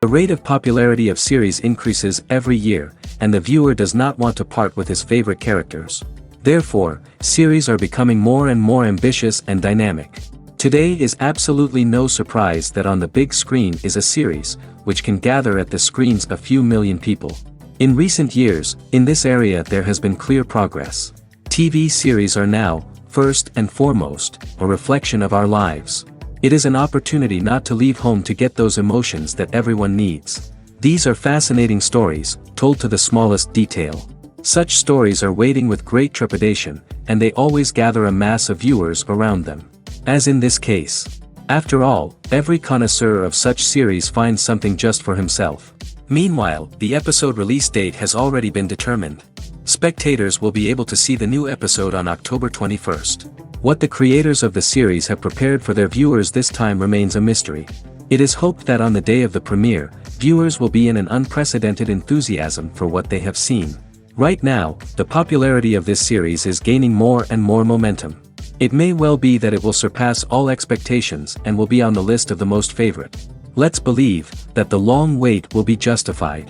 The rate of popularity of series increases every year, and the viewer does not want to part with his favorite characters. Therefore, series are becoming more and more ambitious and dynamic. Today is absolutely no surprise that on the big screen is a series, which can gather at the screens a few million people. In recent years, in this area there has been clear progress. TV series are now, first and foremost, a reflection of our lives. It is an opportunity not to leave home to get those emotions that everyone needs. These are fascinating stories, told to the smallest detail. Such stories are waiting with great trepidation, and they always gather a mass of viewers around them. As in this case. After all, every connoisseur of such series finds something just for himself. Meanwhile, the episode release date has already been determined. Spectators will be able to see the new episode on October 21st. What the creators of the series have prepared for their viewers this time remains a mystery. It is hoped that on the day of the premiere, viewers will be in an unprecedented enthusiasm for what they have seen. Right now, the popularity of this series is gaining more and more momentum. It may well be that it will surpass all expectations and will be on the list of the most favorite. Let's believe that the long wait will be justified.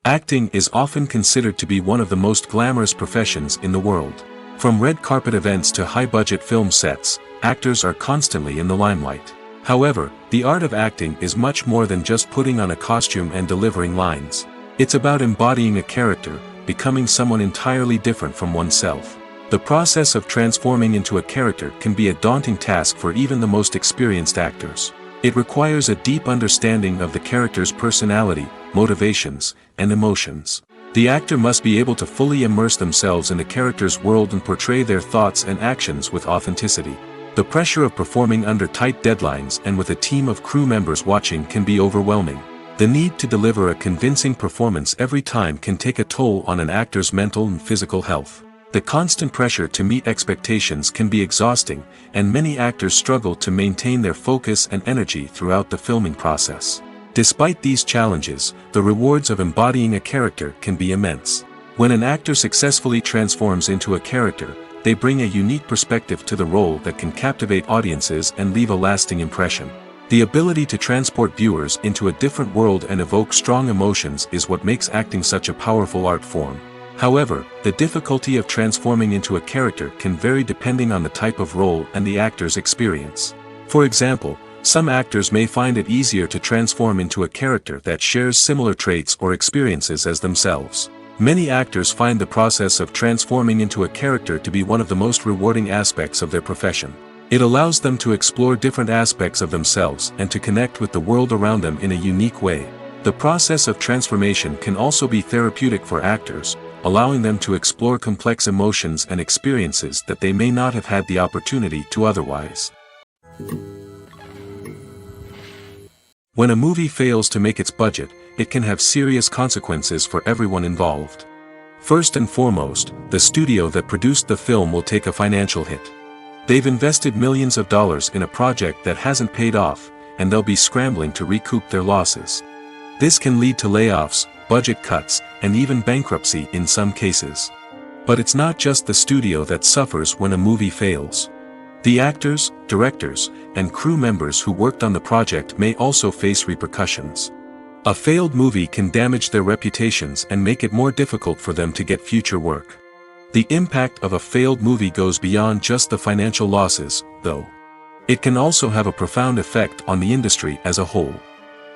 Acting is often considered to be one of the most glamorous professions in the world. From red carpet events to high-budget film sets, actors are constantly in the limelight. However, the art of acting is much more than just putting on a costume and delivering lines. It's about embodying a character, becoming someone entirely different from oneself. The process of transforming into a character can be a daunting task for even the most experienced actors. It requires a deep understanding of the character's personality, motivations, and emotions. The actor must be able to fully immerse themselves in the character's world and portray their thoughts and actions with authenticity. The pressure of performing under tight deadlines and with a team of crew members watching can be overwhelming. The need to deliver a convincing performance every time can take a toll on an actor's mental and physical health. The constant pressure to meet expectations can be exhausting, and many actors struggle to maintain their focus and energy throughout the filming process. Despite these challenges, the rewards of embodying a character can be immense. When an actor successfully transforms into a character, they bring a unique perspective to the role that can captivate audiences and leave a lasting impression. The ability to transport viewers into a different world and evoke strong emotions is what makes acting such a powerful art form. However, the difficulty of transforming into a character can vary depending on the type of role and the actor's experience. For example, some actors may find it easier to transform into a character that shares similar traits or experiences as themselves. Many actors find the process of transforming into a character to be one of the most rewarding aspects of their profession. It allows them to explore different aspects of themselves and to connect with the world around them in a unique way. The process of transformation can also be therapeutic for actors, allowing them to explore complex emotions and experiences that they may not have had the opportunity to otherwise. When a movie fails to make its budget, it can have serious consequences for everyone involved. First and foremost, the studio that produced the film will take a financial hit. They've invested millions of dollars in a project that hasn't paid off, and they'll be scrambling to recoup their losses. This can lead to layoffs, budget cuts, and even bankruptcy in some cases. But it's not just the studio that suffers when a movie fails. The actors, directors, and crew members who worked on the project may also face repercussions. A failed movie can damage their reputations and make it more difficult for them to get future work. The impact of a failed movie goes beyond just the financial losses, though. It can also have a profound effect on the industry as a whole.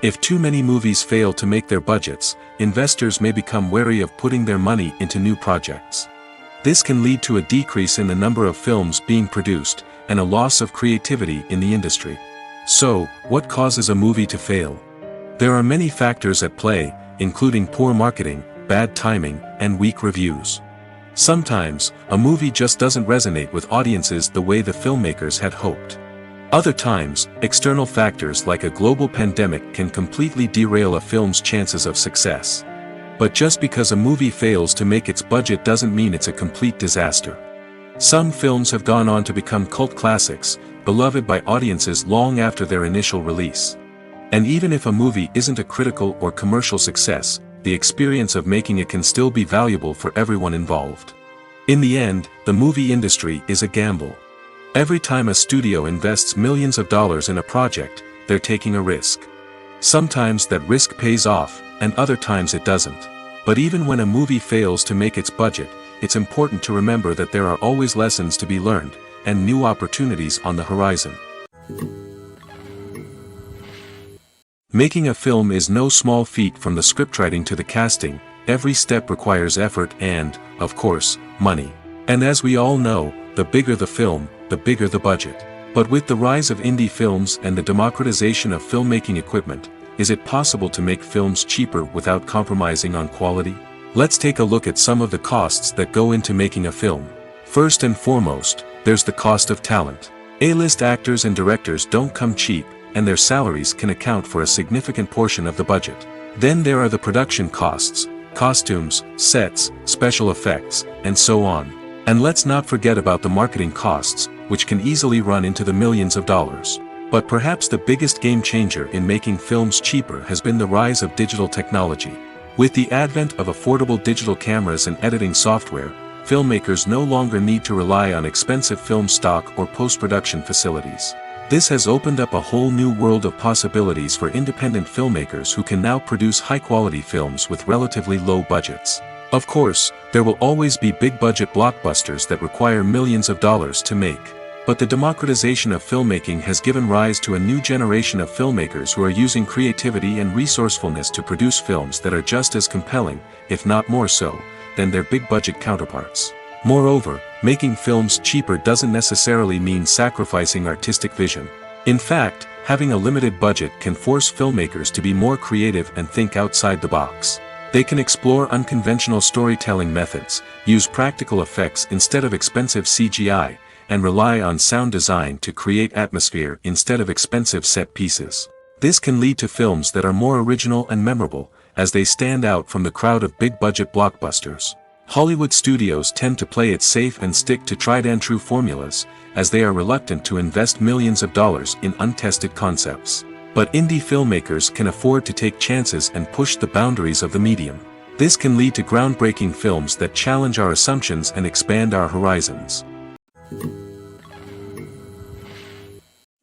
If too many movies fail to make their budgets, investors may become wary of putting their money into new projects. This can lead to a decrease in the number of films being produced, and a loss of creativity in the industry. So, what causes a movie to fail? There are many factors at play, including poor marketing, bad timing, and weak reviews. Sometimes, a movie just doesn't resonate with audiences the way the filmmakers had hoped. Other times, external factors like a global pandemic can completely derail a film's chances of success. But just because a movie fails to make its budget doesn't mean it's a complete disaster. Some films have gone on to become cult classics, beloved by audiences long after their initial release. And even if a movie isn't a critical or commercial success, the experience of making it can still be valuable for everyone involved. In the end, the movie industry is a gamble. Every time a studio invests millions of dollars in a project, they're taking a risk. Sometimes that risk pays off, and other times it doesn't. But even when a movie fails to make its budget, it's important to remember that there are always lessons to be learned, and new opportunities on the horizon. Making a film is no small feat. From the scriptwriting to the casting, every step requires effort and, of course, money. And as we all know, the bigger the film, the bigger the budget. But with the rise of indie films and the democratization of filmmaking equipment, is it possible to make films cheaper without compromising on quality? Let's take a look at some of the costs that go into making a film. First and foremost, there's the cost of talent. A-list actors and directors don't come cheap, and their salaries can account for a significant portion of the budget. Then there are the production costs, costumes, sets, special effects, and so on. And let's not forget about the marketing costs, which can easily run into the millions of dollars. But perhaps the biggest game changer in making films cheaper has been the rise of digital technology. With the advent of affordable digital cameras and editing software, filmmakers no longer need to rely on expensive film stock or post-production facilities. This has opened up a whole new world of possibilities for independent filmmakers who can now produce high-quality films with relatively low budgets. Of course, there will always be big-budget blockbusters that require millions of dollars to make. But the democratization of filmmaking has given rise to a new generation of filmmakers who are using creativity and resourcefulness to produce films that are just as compelling, if not more so, than their big-budget counterparts. Moreover, making films cheaper doesn't necessarily mean sacrificing artistic vision. In fact, having a limited budget can force filmmakers to be more creative and think outside the box. They can explore unconventional storytelling methods, use practical effects instead of expensive CGI, and rely on sound design to create atmosphere instead of expensive set pieces. This can lead to films that are more original and memorable, as they stand out from the crowd of big-budget blockbusters. Hollywood studios tend to play it safe and stick to tried-and-true formulas, as they are reluctant to invest millions of dollars in untested concepts. But indie filmmakers can afford to take chances and push the boundaries of the medium. This can lead to groundbreaking films that challenge our assumptions and expand our horizons.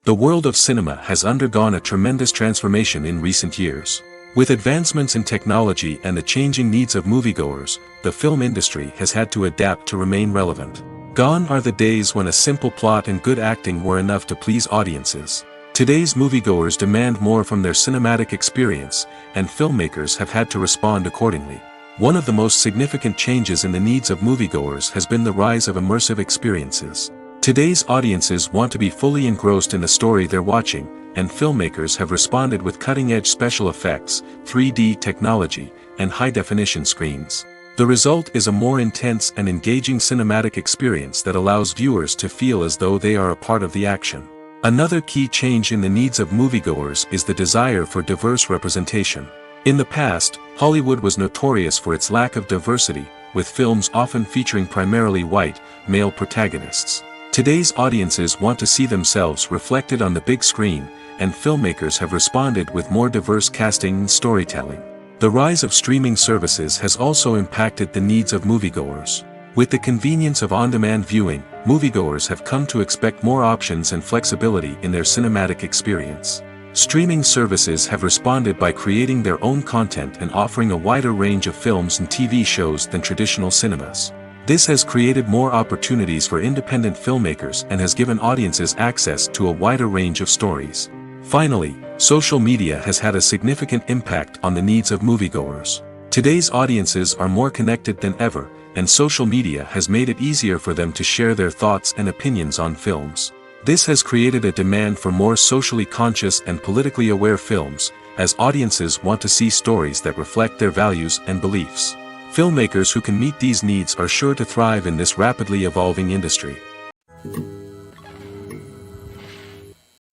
The world of cinema has undergone a tremendous transformation in recent years. With advancements in technology and the changing needs of moviegoers, the film industry has had to adapt to remain relevant. Gone are the days when a simple plot and good acting were enough to please audiences. Today's moviegoers demand more from their cinematic experience, and filmmakers have had to respond accordingly. One of the most significant changes in the needs of moviegoers has been the rise of immersive experiences. Today's audiences want to be fully engrossed in the story they're watching, and filmmakers have responded with cutting-edge special effects, 3D technology, and high-definition screens. The result is a more intense and engaging cinematic experience that allows viewers to feel as though they are a part of the action. Another key change in the needs of moviegoers is the desire for diverse representation. In the past, Hollywood was notorious for its lack of diversity, with films often featuring primarily white, male protagonists. Today's audiences want to see themselves reflected on the big screen, and filmmakers have responded with more diverse casting and storytelling. The rise of streaming services has also impacted the needs of moviegoers. With the convenience of on-demand viewing, moviegoers have come to expect more options and flexibility in their cinematic experience. Streaming services have responded by creating their own content and offering a wider range of films and TV shows than traditional cinemas. This has created more opportunities for independent filmmakers and has given audiences access to a wider range of stories. Finally, social media has had a significant impact on the needs of moviegoers. Today's audiences are more connected than ever, and social media has made it easier for them to share their thoughts and opinions on films. This has created a demand for more socially conscious and politically aware films, as audiences want to see stories that reflect their values and beliefs. Filmmakers who can meet these needs are sure to thrive in this rapidly evolving industry.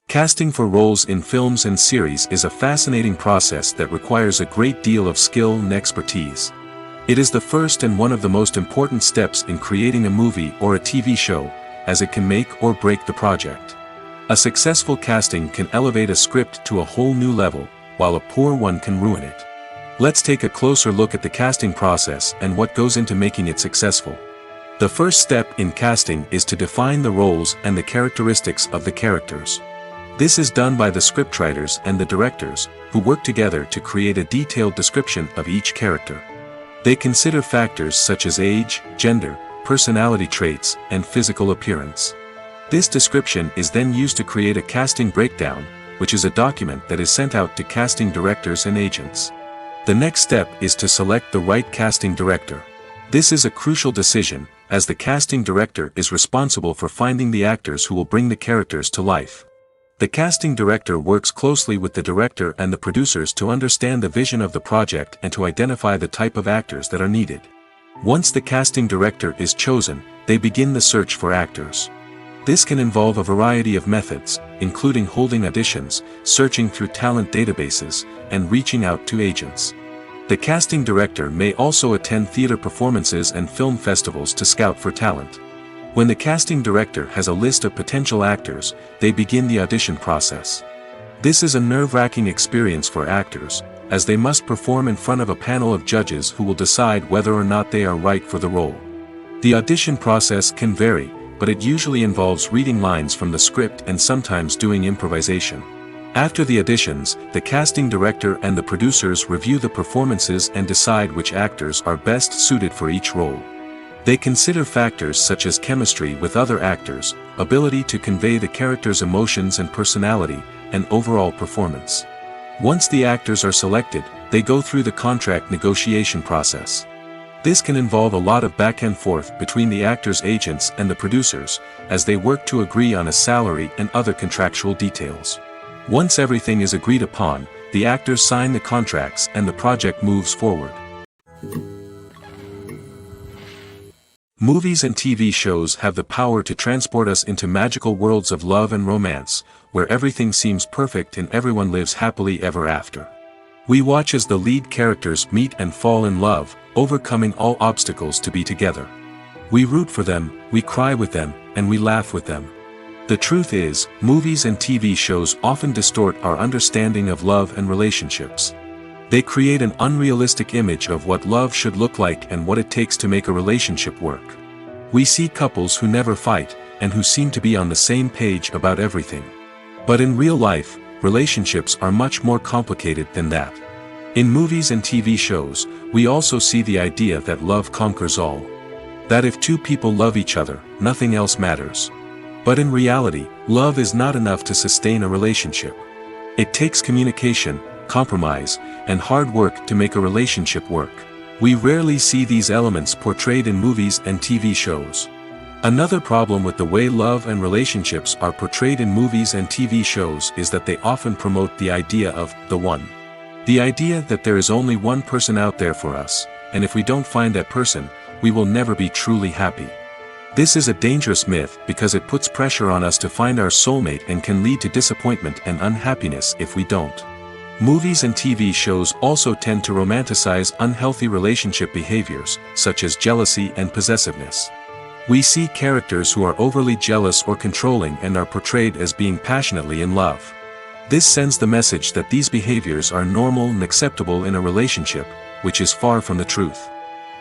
Casting for roles in films and series is a fascinating process that requires a great deal of skill and expertise. It is the first and one of the most important steps in creating a movie or a TV show, as it can make or break the project. A successful casting can elevate a script to a whole new level, while a poor one can ruin it. Let's take a closer look at the casting process and what goes into making it successful. The first step in casting is to define the roles and the characteristics of the characters. This is done by the scriptwriters and the directors, who work together to create a detailed description of each character. They consider factors such as age, gender, personality traits, and physical appearance. This description is then used to create a casting breakdown, which is a document that is sent out to casting directors and agents. The next step is to select the right casting director. This is a crucial decision, as the casting director is responsible for finding the actors who will bring the characters to life. The casting director works closely with the director and the producers to understand the vision of the project and to identify the type of actors that are needed. Once the casting director is chosen, they begin the search for actors. This can involve a variety of methods, including holding auditions, searching through talent databases, and reaching out to agents. The casting director may also attend theater performances and film festivals to scout for talent. When the casting director has a list of potential actors, they begin the audition process. This is a nerve-wracking experience for actors, as they must perform in front of a panel of judges who will decide whether or not they are right for the role. The audition process can vary, but it usually involves reading lines from the script and sometimes doing improvisation. After the auditions, the casting director and the producers review the performances and decide which actors are best suited for each role. They consider factors such as chemistry with other actors, ability to convey the character's emotions and personality, and overall performance. Once the actors are selected, they go through the contract negotiation process. This can involve a lot of back and forth between the actors' agents and the producers, as they work to agree on a salary and other contractual details. Once everything is agreed upon, the actors sign the contracts and the project moves forward. Movies and TV shows have the power to transport us into magical worlds of love and romance, where everything seems perfect and everyone lives happily ever after. We watch as the lead characters meet and fall in love, overcoming all obstacles to be together. We root for them, we cry with them, and we laugh with them. The truth is, movies and TV shows often distort our understanding of love and relationships. They create an unrealistic image of what love should look like and what it takes to make a relationship work. We see couples who never fight, and who seem to be on the same page about everything. But in real life, relationships are much more complicated than that. In movies and TV shows, we also see the idea that love conquers all. That if two people love each other, nothing else matters. But in reality, love is not enough to sustain a relationship. It takes communication, compromise, and hard work to make a relationship work. We rarely see these elements portrayed in movies and TV shows. Another problem with the way love and relationships are portrayed in movies and TV shows is that they often promote the idea of the one. The idea that there is only one person out there for us, and if we don't find that person, we will never be truly happy. This is a dangerous myth because it puts pressure on us to find our soulmate and can lead to disappointment and unhappiness if we don't. Movies and TV shows also tend to romanticize unhealthy relationship behaviors, such as jealousy and possessiveness. We see characters who are overly jealous or controlling and are portrayed as being passionately in love. This sends the message that these behaviors are normal and acceptable in a relationship, which is far from the truth.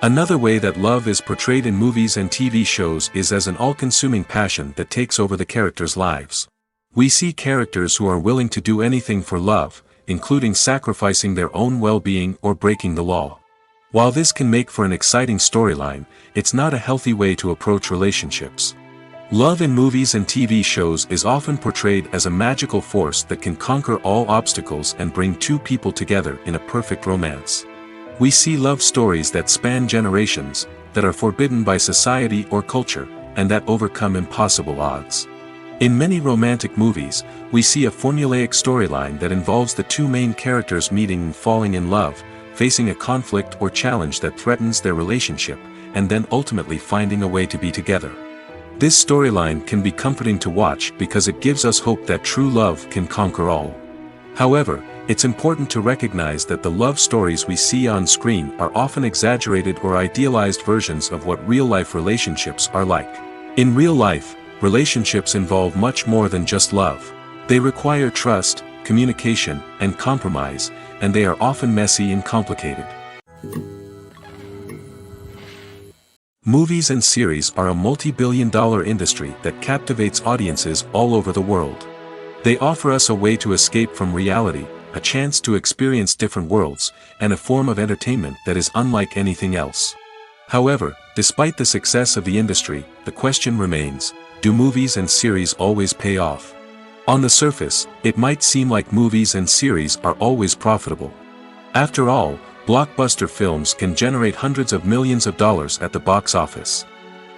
Another way that love is portrayed in movies and TV shows is as an all-consuming passion that takes over the characters' lives. We see characters who are willing to do anything for love, including sacrificing their own well-being or breaking the law. While this can make for an exciting storyline, it's not a healthy way to approach relationships. Love in movies and TV shows is often portrayed as a magical force that can conquer all obstacles and bring two people together in a perfect romance. We see love stories that span generations, that are forbidden by society or culture, and that overcome impossible odds. In many romantic movies, we see a formulaic storyline that involves the two main characters meeting and falling in love, facing a conflict or challenge that threatens their relationship, and then ultimately finding a way to be together. This storyline can be comforting to watch because it gives us hope that true love can conquer all. However, it's important to recognize that the love stories we see on screen are often exaggerated or idealized versions of what real-life relationships are like. In real life, relationships involve much more than just love. They require trust, communication, and compromise, and they are often messy and complicated. Movies and series are a multi-billion-dollar industry that captivates audiences all over the world. They offer us a way to escape from reality, a chance to experience different worlds, and a form of entertainment that is unlike anything else. However, despite the success of the industry, the question remains, do movies and series always pay off? On the surface, it might seem like movies and series are always profitable. After all, blockbuster films can generate hundreds of millions of dollars at the box office.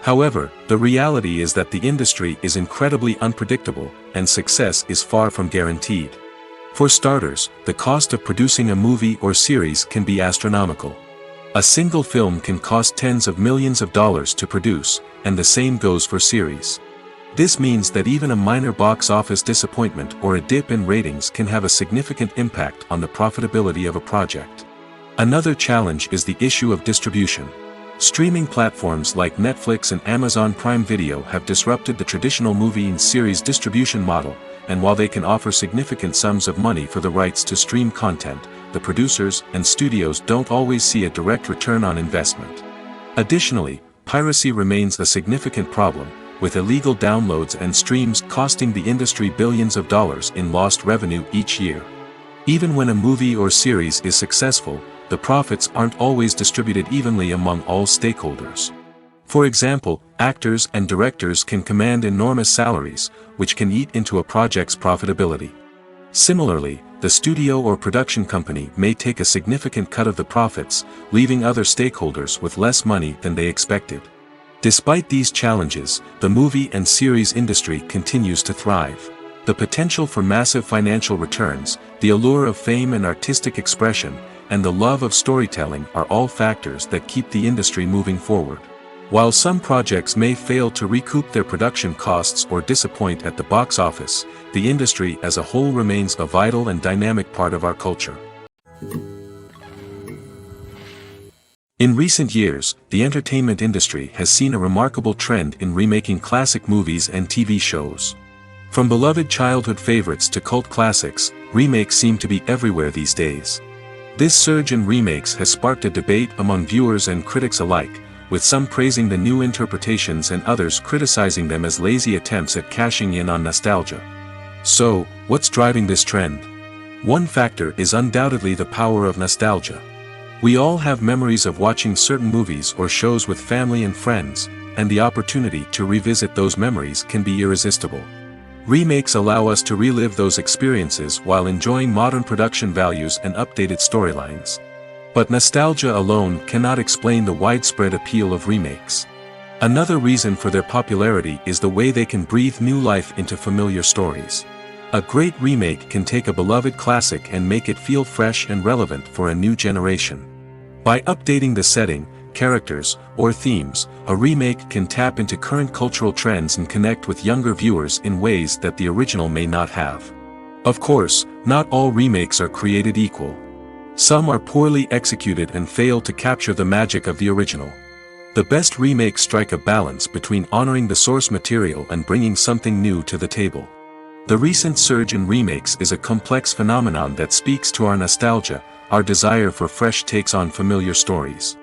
However, the reality is that the industry is incredibly unpredictable, and success is far from guaranteed. For starters, the cost of producing a movie or series can be astronomical. A single film can cost tens of millions of dollars to produce, and the same goes for series. This means that even a minor box office disappointment or a dip in ratings can have a significant impact on the profitability of a project. Another challenge is the issue of distribution. Streaming platforms like Netflix and Amazon Prime Video have disrupted the traditional movie and series distribution model, and while they can offer significant sums of money for the rights to stream content, the producers and studios don't always see a direct return on investment. Additionally, piracy remains a significant problem, with illegal downloads and streams costing the industry billions of dollars in lost revenue each year. Even when a movie or series is successful, the profits aren't always distributed evenly among all stakeholders. For example, actors and directors can command enormous salaries, which can eat into a project's profitability. Similarly, the studio or production company may take a significant cut of the profits, leaving other stakeholders with less money than they expected. Despite these challenges, the movie and series industry continues to thrive. The potential for massive financial returns, the allure of fame and artistic expression, and the love of storytelling are all factors that keep the industry moving forward. While some projects may fail to recoup their production costs or disappoint at the box office, the industry as a whole remains a vital and dynamic part of our culture. In recent years, the entertainment industry has seen a remarkable trend in remaking classic movies and TV shows. From beloved childhood favorites to cult classics, remakes seem to be everywhere these days. This surge in remakes has sparked a debate among viewers and critics alike, with some praising the new interpretations and others criticizing them as lazy attempts at cashing in on nostalgia. So, what's driving this trend? One factor is undoubtedly the power of nostalgia. We all have memories of watching certain movies or shows with family and friends, and the opportunity to revisit those memories can be irresistible. Remakes allow us to relive those experiences while enjoying modern production values and updated storylines. But nostalgia alone cannot explain the widespread appeal of remakes. Another reason for their popularity is the way they can breathe new life into familiar stories. A great remake can take a beloved classic and make it feel fresh and relevant for a new generation. By updating the setting, characters, or themes, a remake can tap into current cultural trends and connect with younger viewers in ways that the original may not have. Of course, not all remakes are created equal. Some are poorly executed and fail to capture the magic of the original. The best remakes strike a balance between honoring the source material and bringing something new to the table. The recent surge in remakes is a complex phenomenon that speaks to our nostalgia, our desire for fresh takes on familiar stories.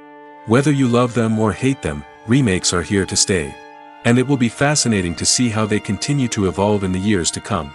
Whether you love them or hate them, remakes are here to stay. And it will be fascinating to see how they continue to evolve in the years to come.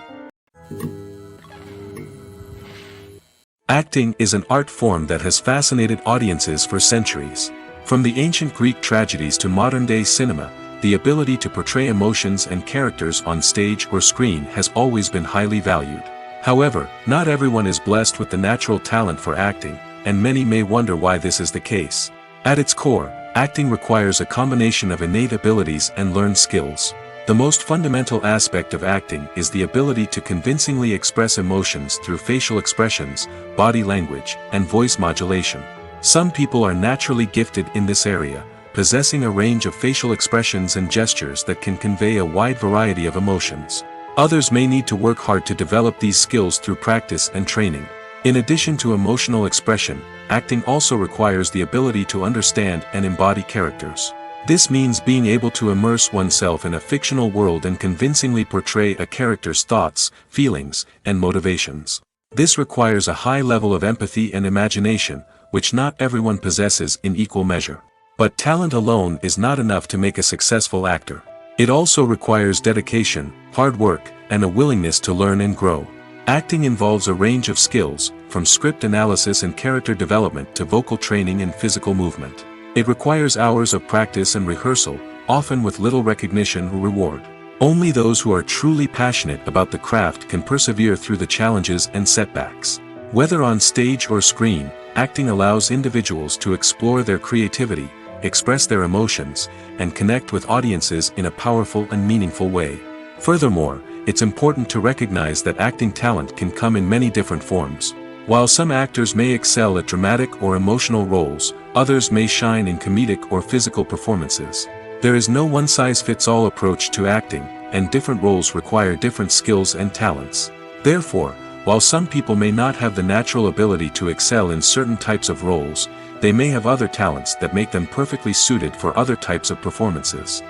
Acting is an art form that has fascinated audiences for centuries. From the ancient Greek tragedies to modern-day cinema, the ability to portray emotions and characters on stage or screen has always been highly valued. However, not everyone is blessed with the natural talent for acting, and many may wonder why this is the case. At its core, acting requires a combination of innate abilities and learned skills. The most fundamental aspect of acting is the ability to convincingly express emotions through facial expressions, body language, and voice modulation. Some people are naturally gifted in this area, possessing a range of facial expressions and gestures that can convey a wide variety of emotions. Others may need to work hard to develop these skills through practice and training. In addition to emotional expression, acting also requires the ability to understand and embody characters. This means being able to immerse oneself in a fictional world and convincingly portray a character's thoughts, feelings, and motivations. This requires a high level of empathy and imagination, which not everyone possesses in equal measure. But talent alone is not enough to make a successful actor. It also requires dedication, hard work, and a willingness to learn and grow. Acting involves a range of skills, from script analysis and character development to vocal training and physical movement. It requires hours of practice and rehearsal, often with little recognition or reward. Only those who are truly passionate about the craft can persevere through the challenges and setbacks. Whether on stage or screen, acting allows individuals to explore their creativity, express their emotions, and connect with audiences in a powerful and meaningful way. Furthermore, it's important to recognize that acting talent can come in many different forms. While some actors may excel at dramatic or emotional roles, others may shine in comedic or physical performances. There is no one-size-fits-all approach to acting, and different roles require different skills and talents. Therefore, while some people may not have the natural ability to excel in certain types of roles, they may have other talents that make them perfectly suited for other types of performances.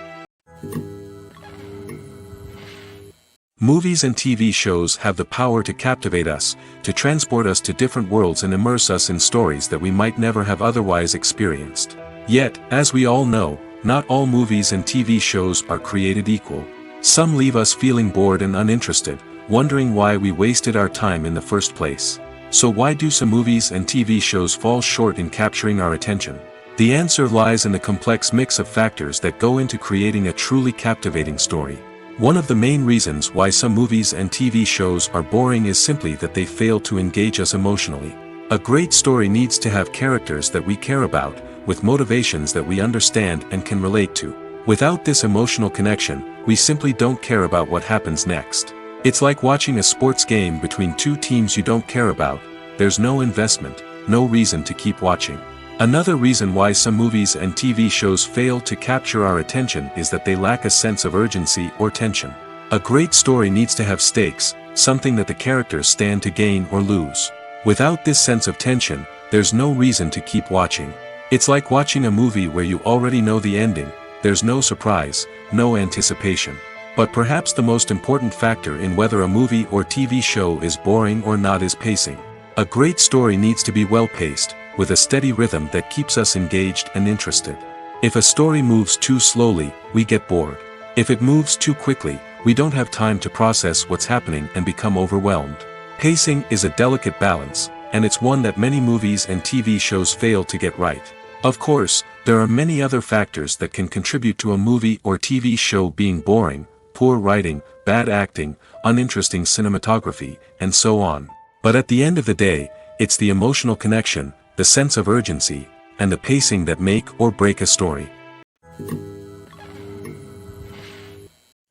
Movies and TV shows have the power to captivate us, to transport us to different worlds and immerse us in stories that we might never have otherwise experienced. Yet, as we all know, not all movies and TV shows are created equal. Some leave us feeling bored and uninterested, wondering why we wasted our time in the first place. So why do some movies and TV shows fall short in capturing our attention? The answer lies in the complex mix of factors that go into creating a truly captivating story. One of the main reasons why some movies and TV shows are boring is simply that they fail to engage us emotionally. A great story needs to have characters that we care about, with motivations that we understand and can relate to. Without this emotional connection, we simply don't care about what happens next. It's like watching a sports game between two teams you don't care about. There's no investment, no reason to keep watching. Another reason why some movies and TV shows fail to capture our attention is that they lack a sense of urgency or tension. A great story needs to have stakes, something that the characters stand to gain or lose. Without this sense of tension, there's no reason to keep watching. It's like watching a movie where you already know the ending. There's no surprise, no anticipation. But perhaps the most important factor in whether a movie or TV show is boring or not is pacing. A great story needs to be well-paced, with a steady rhythm that keeps us engaged and interested. If a story moves too slowly, we get bored. If it moves too quickly, we don't have time to process what's happening and become overwhelmed. Pacing is a delicate balance, and it's one that many movies and TV shows fail to get right. Of course, there are many other factors that can contribute to a movie or TV show being boring: poor writing, bad acting, uninteresting cinematography, and so on. But at the end of the day, it's the emotional connection, the sense of urgency, and the pacing that make or break a story.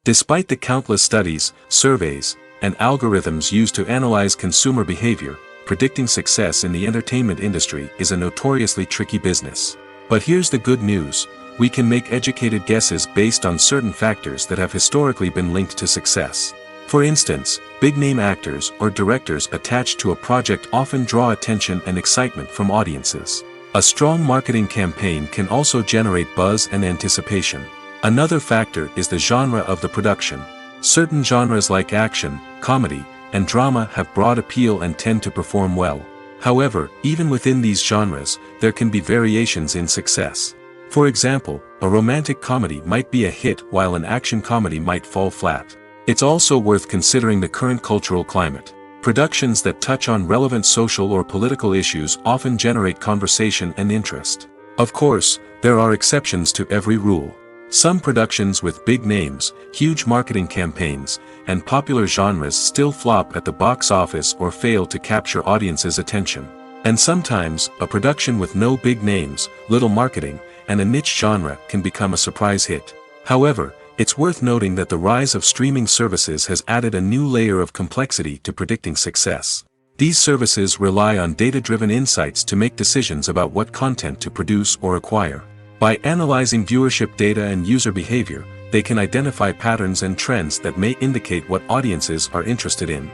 Despite the countless studies, surveys, and algorithms used to analyze consumer behavior, predicting success in the entertainment industry is a notoriously tricky business. But here's the good news: we can make educated guesses based on certain factors that have historically been linked to success. For instance, big-name actors or directors attached to a project often draw attention and excitement from audiences. A strong marketing campaign can also generate buzz and anticipation. Another factor is the genre of the production. Certain genres like action, comedy, and drama have broad appeal and tend to perform well. However, even within these genres, there can be variations in success. For example, a romantic comedy might be a hit while an action comedy might fall flat. It's also worth considering the current cultural climate. Productions that touch on relevant social or political issues often generate conversation and interest. Of course, there are exceptions to every rule. Some productions with big names, huge marketing campaigns, and popular genres still flop at the box office or fail to capture audiences' attention. And sometimes, a production with no big names, little marketing, and a niche genre can become a surprise hit. However, it's worth noting that the rise of streaming services has added a new layer of complexity to predicting success. These services rely on data-driven insights to make decisions about what content to produce or acquire. By analyzing viewership data and user behavior, they can identify patterns and trends that may indicate what audiences are interested in.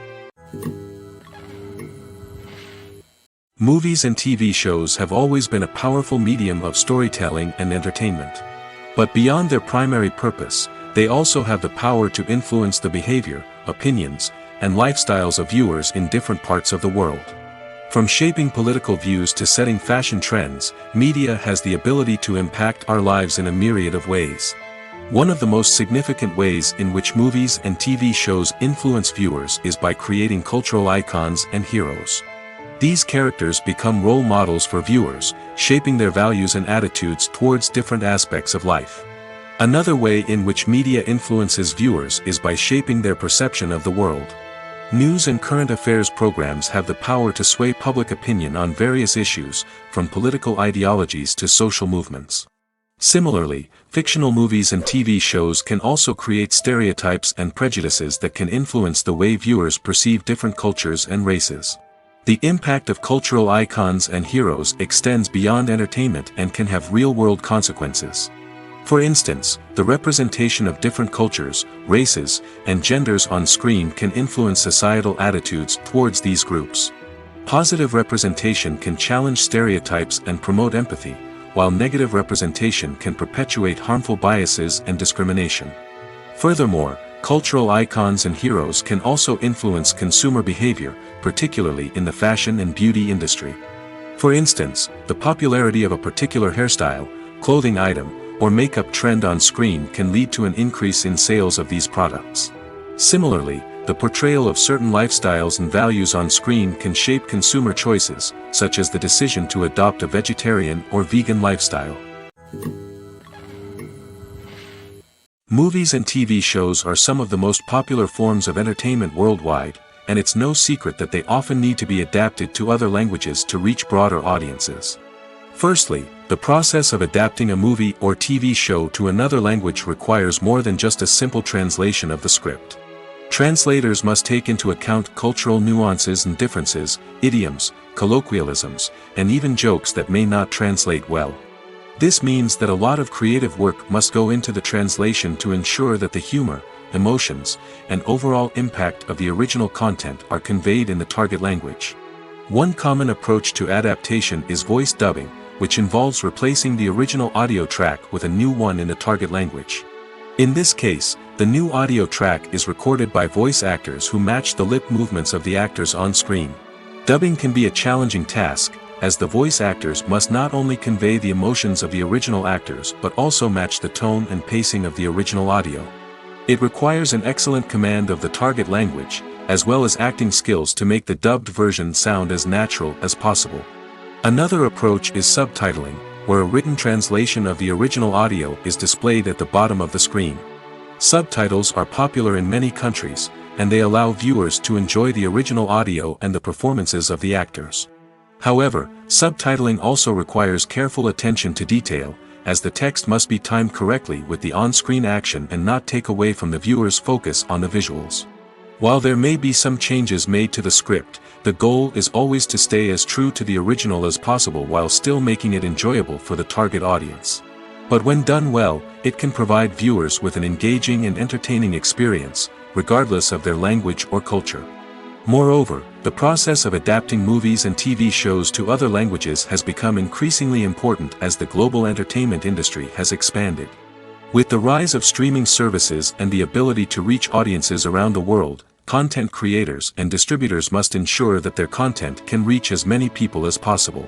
Movies and TV shows have always been a powerful medium of storytelling and entertainment. But beyond their primary purpose, they also have the power to influence the behavior, opinions, and lifestyles of viewers in different parts of the world. From shaping political views to setting fashion trends, media has the ability to impact our lives in a myriad of ways. One of the most significant ways in which movies and TV shows influence viewers is by creating cultural icons and heroes. These characters become role models for viewers, shaping their values and attitudes towards different aspects of life. Another way in which media influences viewers is by shaping their perception of the world. News and current affairs programs have the power to sway public opinion on various issues, from political ideologies to social movements. Similarly, fictional movies and TV shows can also create stereotypes and prejudices that can influence the way viewers perceive different cultures and races. The impact of cultural icons and heroes extends beyond entertainment and can have real-world consequences. For instance, the representation of different cultures, races, and genders on screen can influence societal attitudes towards these groups. Positive representation can challenge stereotypes and promote empathy, while negative representation can perpetuate harmful biases and discrimination. Furthermore, cultural icons and heroes can also influence consumer behavior, particularly in the fashion and beauty industry. For instance, the popularity of a particular hairstyle, clothing item, or makeup trend on screen can lead to an increase in sales of these products. Similarly, the portrayal of certain lifestyles and values on screen can shape consumer choices, such as the decision to adopt a vegetarian or vegan lifestyle. Movies and TV shows are some of the most popular forms of entertainment worldwide, and it's no secret that they often need to be adapted to other languages to reach broader audiences. Firstly, the process of adapting a movie or TV show to another language requires more than just a simple translation of the script. Translators must take into account cultural nuances and differences, idioms, colloquialisms, and even jokes that may not translate well. This means that a lot of creative work must go into the translation to ensure that the humor, emotions, and overall impact of the original content are conveyed in the target language. One common approach to adaptation is voice dubbing, which involves replacing the original audio track with a new one in the target language. In this case, the new audio track is recorded by voice actors who match the lip movements of the actors on screen. Dubbing can be a challenging task, as the voice actors must not only convey the emotions of the original actors but also match the tone and pacing of the original audio. It requires an excellent command of the target language, as well as acting skills to make the dubbed version sound as natural as possible. Another approach is subtitling, where a written translation of the original audio is displayed at the bottom of the screen. Subtitles are popular in many countries, and they allow viewers to enjoy the original audio and the performances of the actors. However, subtitling also requires careful attention to detail, as the text must be timed correctly with the on-screen action and not take away from the viewer's focus on the visuals. While there may be some changes made to the script, the goal is always to stay as true to the original as possible while still making it enjoyable for the target audience. But when done well, it can provide viewers with an engaging and entertaining experience, regardless of their language or culture. Moreover, the process of adapting movies and TV shows to other languages has become increasingly important as the global entertainment industry has expanded. With the rise of streaming services and the ability to reach audiences around the world, content creators and distributors must ensure that their content can reach as many people as possible.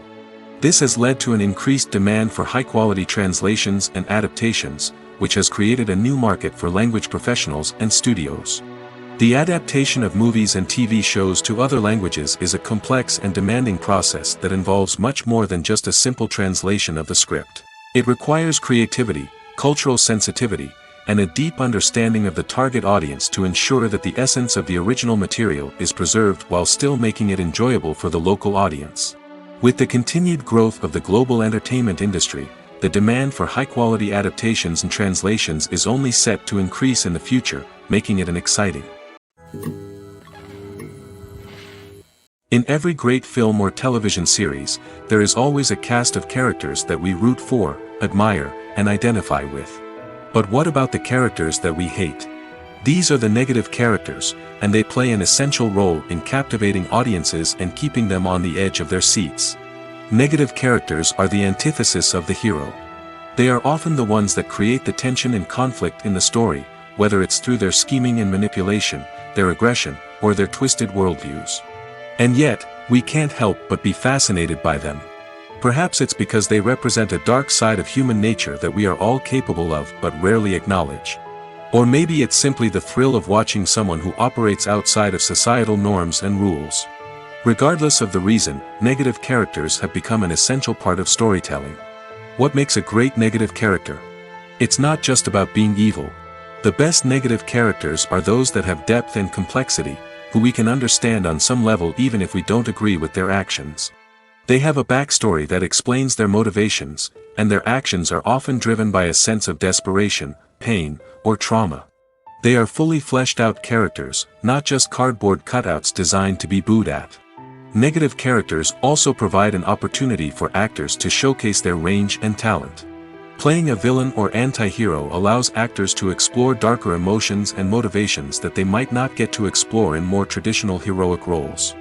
This has led to an increased demand for high-quality translations and adaptations, which has created a new market for language professionals and studios. The adaptation of movies and TV shows to other languages is a complex and demanding process that involves much more than just a simple translation of the script. It requires creativity, cultural sensitivity, and a deep understanding of the target audience to ensure that the essence of the original material is preserved while still making it enjoyable for the local audience. With the continued growth of the global entertainment industry, the demand for high-quality adaptations and translations is only set to increase in the future, making it an exciting. In every great film or television series, there is always a cast of characters that we root for, admire, and identify with. But what about the characters that we hate? These are the negative characters, and they play an essential role in captivating audiences and keeping them on the edge of their seats. Negative characters are the antithesis of the hero. They are often the ones that create the tension and conflict in the story, whether it's through their scheming and manipulation, their aggression, or their twisted worldviews. And yet, we can't help but be fascinated by them. Perhaps it's because they represent a dark side of human nature that we are all capable of but rarely acknowledge. Or maybe it's simply the thrill of watching someone who operates outside of societal norms and rules. Regardless of the reason, negative characters have become an essential part of storytelling. What makes a great negative character? It's not just about being evil. The best negative characters are those that have depth and complexity, who we can understand on some level even if we don't agree with their actions. They have a backstory that explains their motivations, and their actions are often driven by a sense of desperation, pain, or trauma. They are fully fleshed out characters, not just cardboard cutouts designed to be booed at. Negative characters also provide an opportunity for actors to showcase their range and talent. Playing a villain or anti-hero allows actors to explore darker emotions and motivations that they might not get to explore in more traditional heroic roles.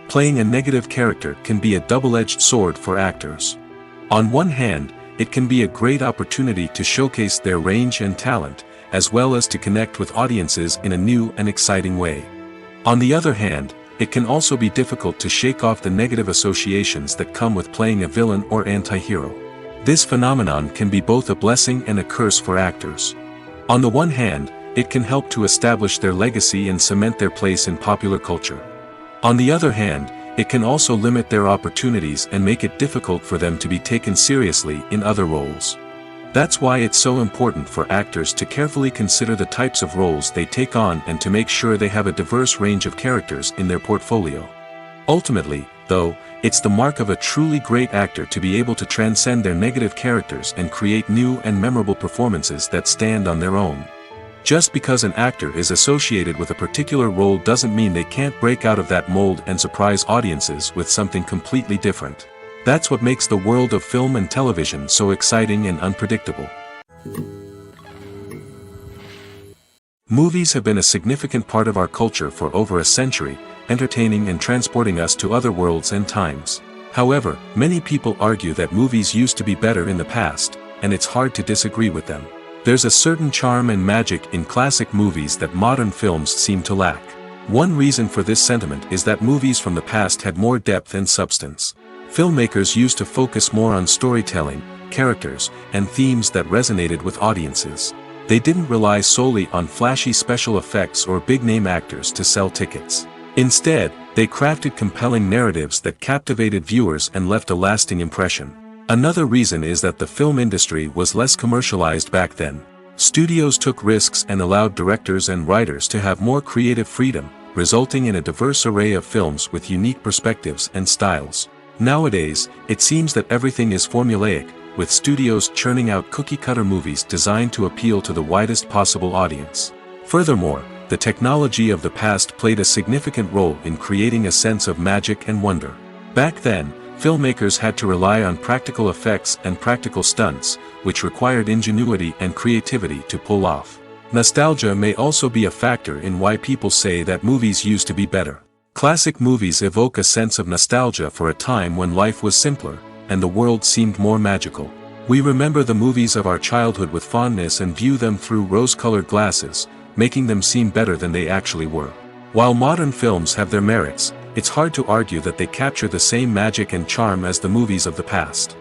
Playing a negative character can be a double-edged sword for actors. On one hand, it can be a great opportunity to showcase their range and talent, as well as to connect with audiences in a new and exciting way. On the other hand, it can also be difficult to shake off the negative associations that come with playing a villain or anti-hero. This phenomenon can be both a blessing and a curse for actors. On the one hand, it can help to establish their legacy and cement their place in popular culture. On the other hand, it can also limit their opportunities and make it difficult for them to be taken seriously in other roles. That's why it's so important for actors to carefully consider the types of roles they take on and to make sure they have a diverse range of characters in their portfolio. Ultimately, though, it's the mark of a truly great actor to be able to transcend their negative characters and create new and memorable performances that stand on their own. Just because an actor is associated with a particular role doesn't mean they can't break out of that mold and surprise audiences with something completely different. That's what makes the world of film and television so exciting and unpredictable. Movies have been a significant part of our culture for over a century, entertaining and transporting us to other worlds and times. However, many people argue that movies used to be better in the past, and it's hard to disagree with them. There's a certain charm and magic in classic movies that modern films seem to lack. One reason for this sentiment is that movies from the past had more depth and substance. Filmmakers used to focus more on storytelling, characters, and themes that resonated with audiences. They didn't rely solely on flashy special effects or big-name actors to sell tickets. Instead, they crafted compelling narratives that captivated viewers and left a lasting impression. Another reason is that the film industry was less commercialized back then. Studios took risks and allowed directors and writers to have more creative freedom, resulting in a diverse array of films with unique perspectives and styles. Nowadays, it seems that everything is formulaic, with studios churning out cookie-cutter movies designed to appeal to the widest possible audience. Furthermore, the technology of the past played a significant role in creating a sense of magic and wonder. Back then, filmmakers had to rely on practical effects and practical stunts, which required ingenuity and creativity to pull off. Nostalgia may also be a factor in why people say that movies used to be better. Classic movies evoke a sense of nostalgia for a time when life was simpler, and the world seemed more magical. We remember the movies of our childhood with fondness and view them through rose-colored glasses, making them seem better than they actually were. While modern films have their merits, it's hard to argue that they capture the same magic and charm as the movies of the past.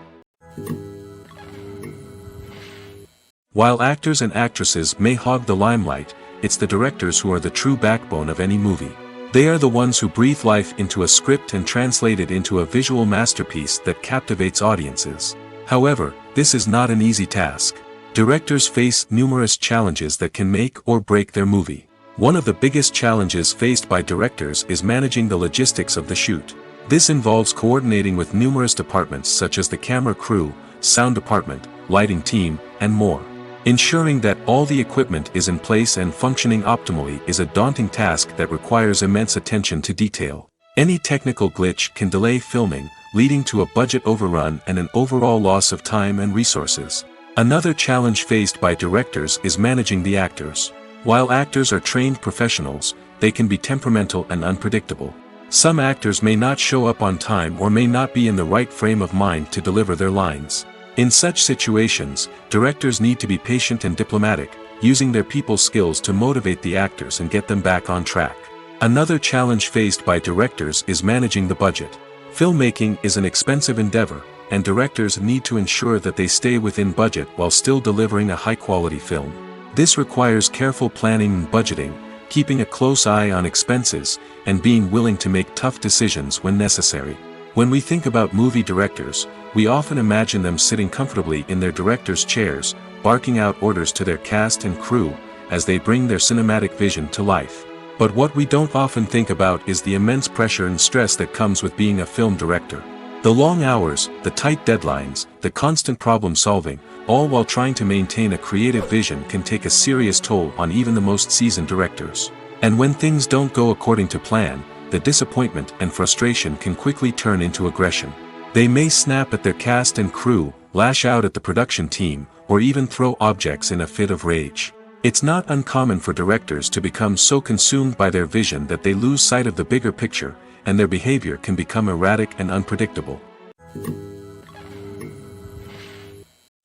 While actors and actresses may hog the limelight, it's the directors who are the true backbone of any movie. They are the ones who breathe life into a script and translate it into a visual masterpiece that captivates audiences. However, this is not an easy task. Directors face numerous challenges that can make or break their movie. One of the biggest challenges faced by directors is managing the logistics of the shoot. This involves coordinating with numerous departments such as the camera crew, sound department, lighting team, and more. Ensuring that all the equipment is in place and functioning optimally is a daunting task that requires immense attention to detail. Any technical glitch can delay filming, leading to a budget overrun and an overall loss of time and resources. Another challenge faced by directors is managing the actors. While actors are trained professionals, they can be temperamental and unpredictable. Some actors may not show up on time or may not be in the right frame of mind to deliver their lines. In such situations, directors need to be patient and diplomatic, using their people skills to motivate the actors and get them back on track. Another challenge faced by directors is managing the budget. Filmmaking is an expensive endeavor, and directors need to ensure that they stay within budget while still delivering a high-quality film. This requires careful planning and budgeting, keeping a close eye on expenses, and being willing to make tough decisions when necessary. When we think about movie directors, we often imagine them sitting comfortably in their director's chairs, barking out orders to their cast and crew, as they bring their cinematic vision to life. But what we don't often think about is the immense pressure and stress that comes with being a film director. The long hours, the tight deadlines, the constant problem solving, all while trying to maintain a creative vision can take a serious toll on even the most seasoned directors. And when things don't go according to plan, the disappointment and frustration can quickly turn into aggression. They may snap at their cast and crew, lash out at the production team, or even throw objects in a fit of rage. It's not uncommon for directors to become so consumed by their vision that they lose sight of the bigger picture, and their behavior can become erratic and unpredictable.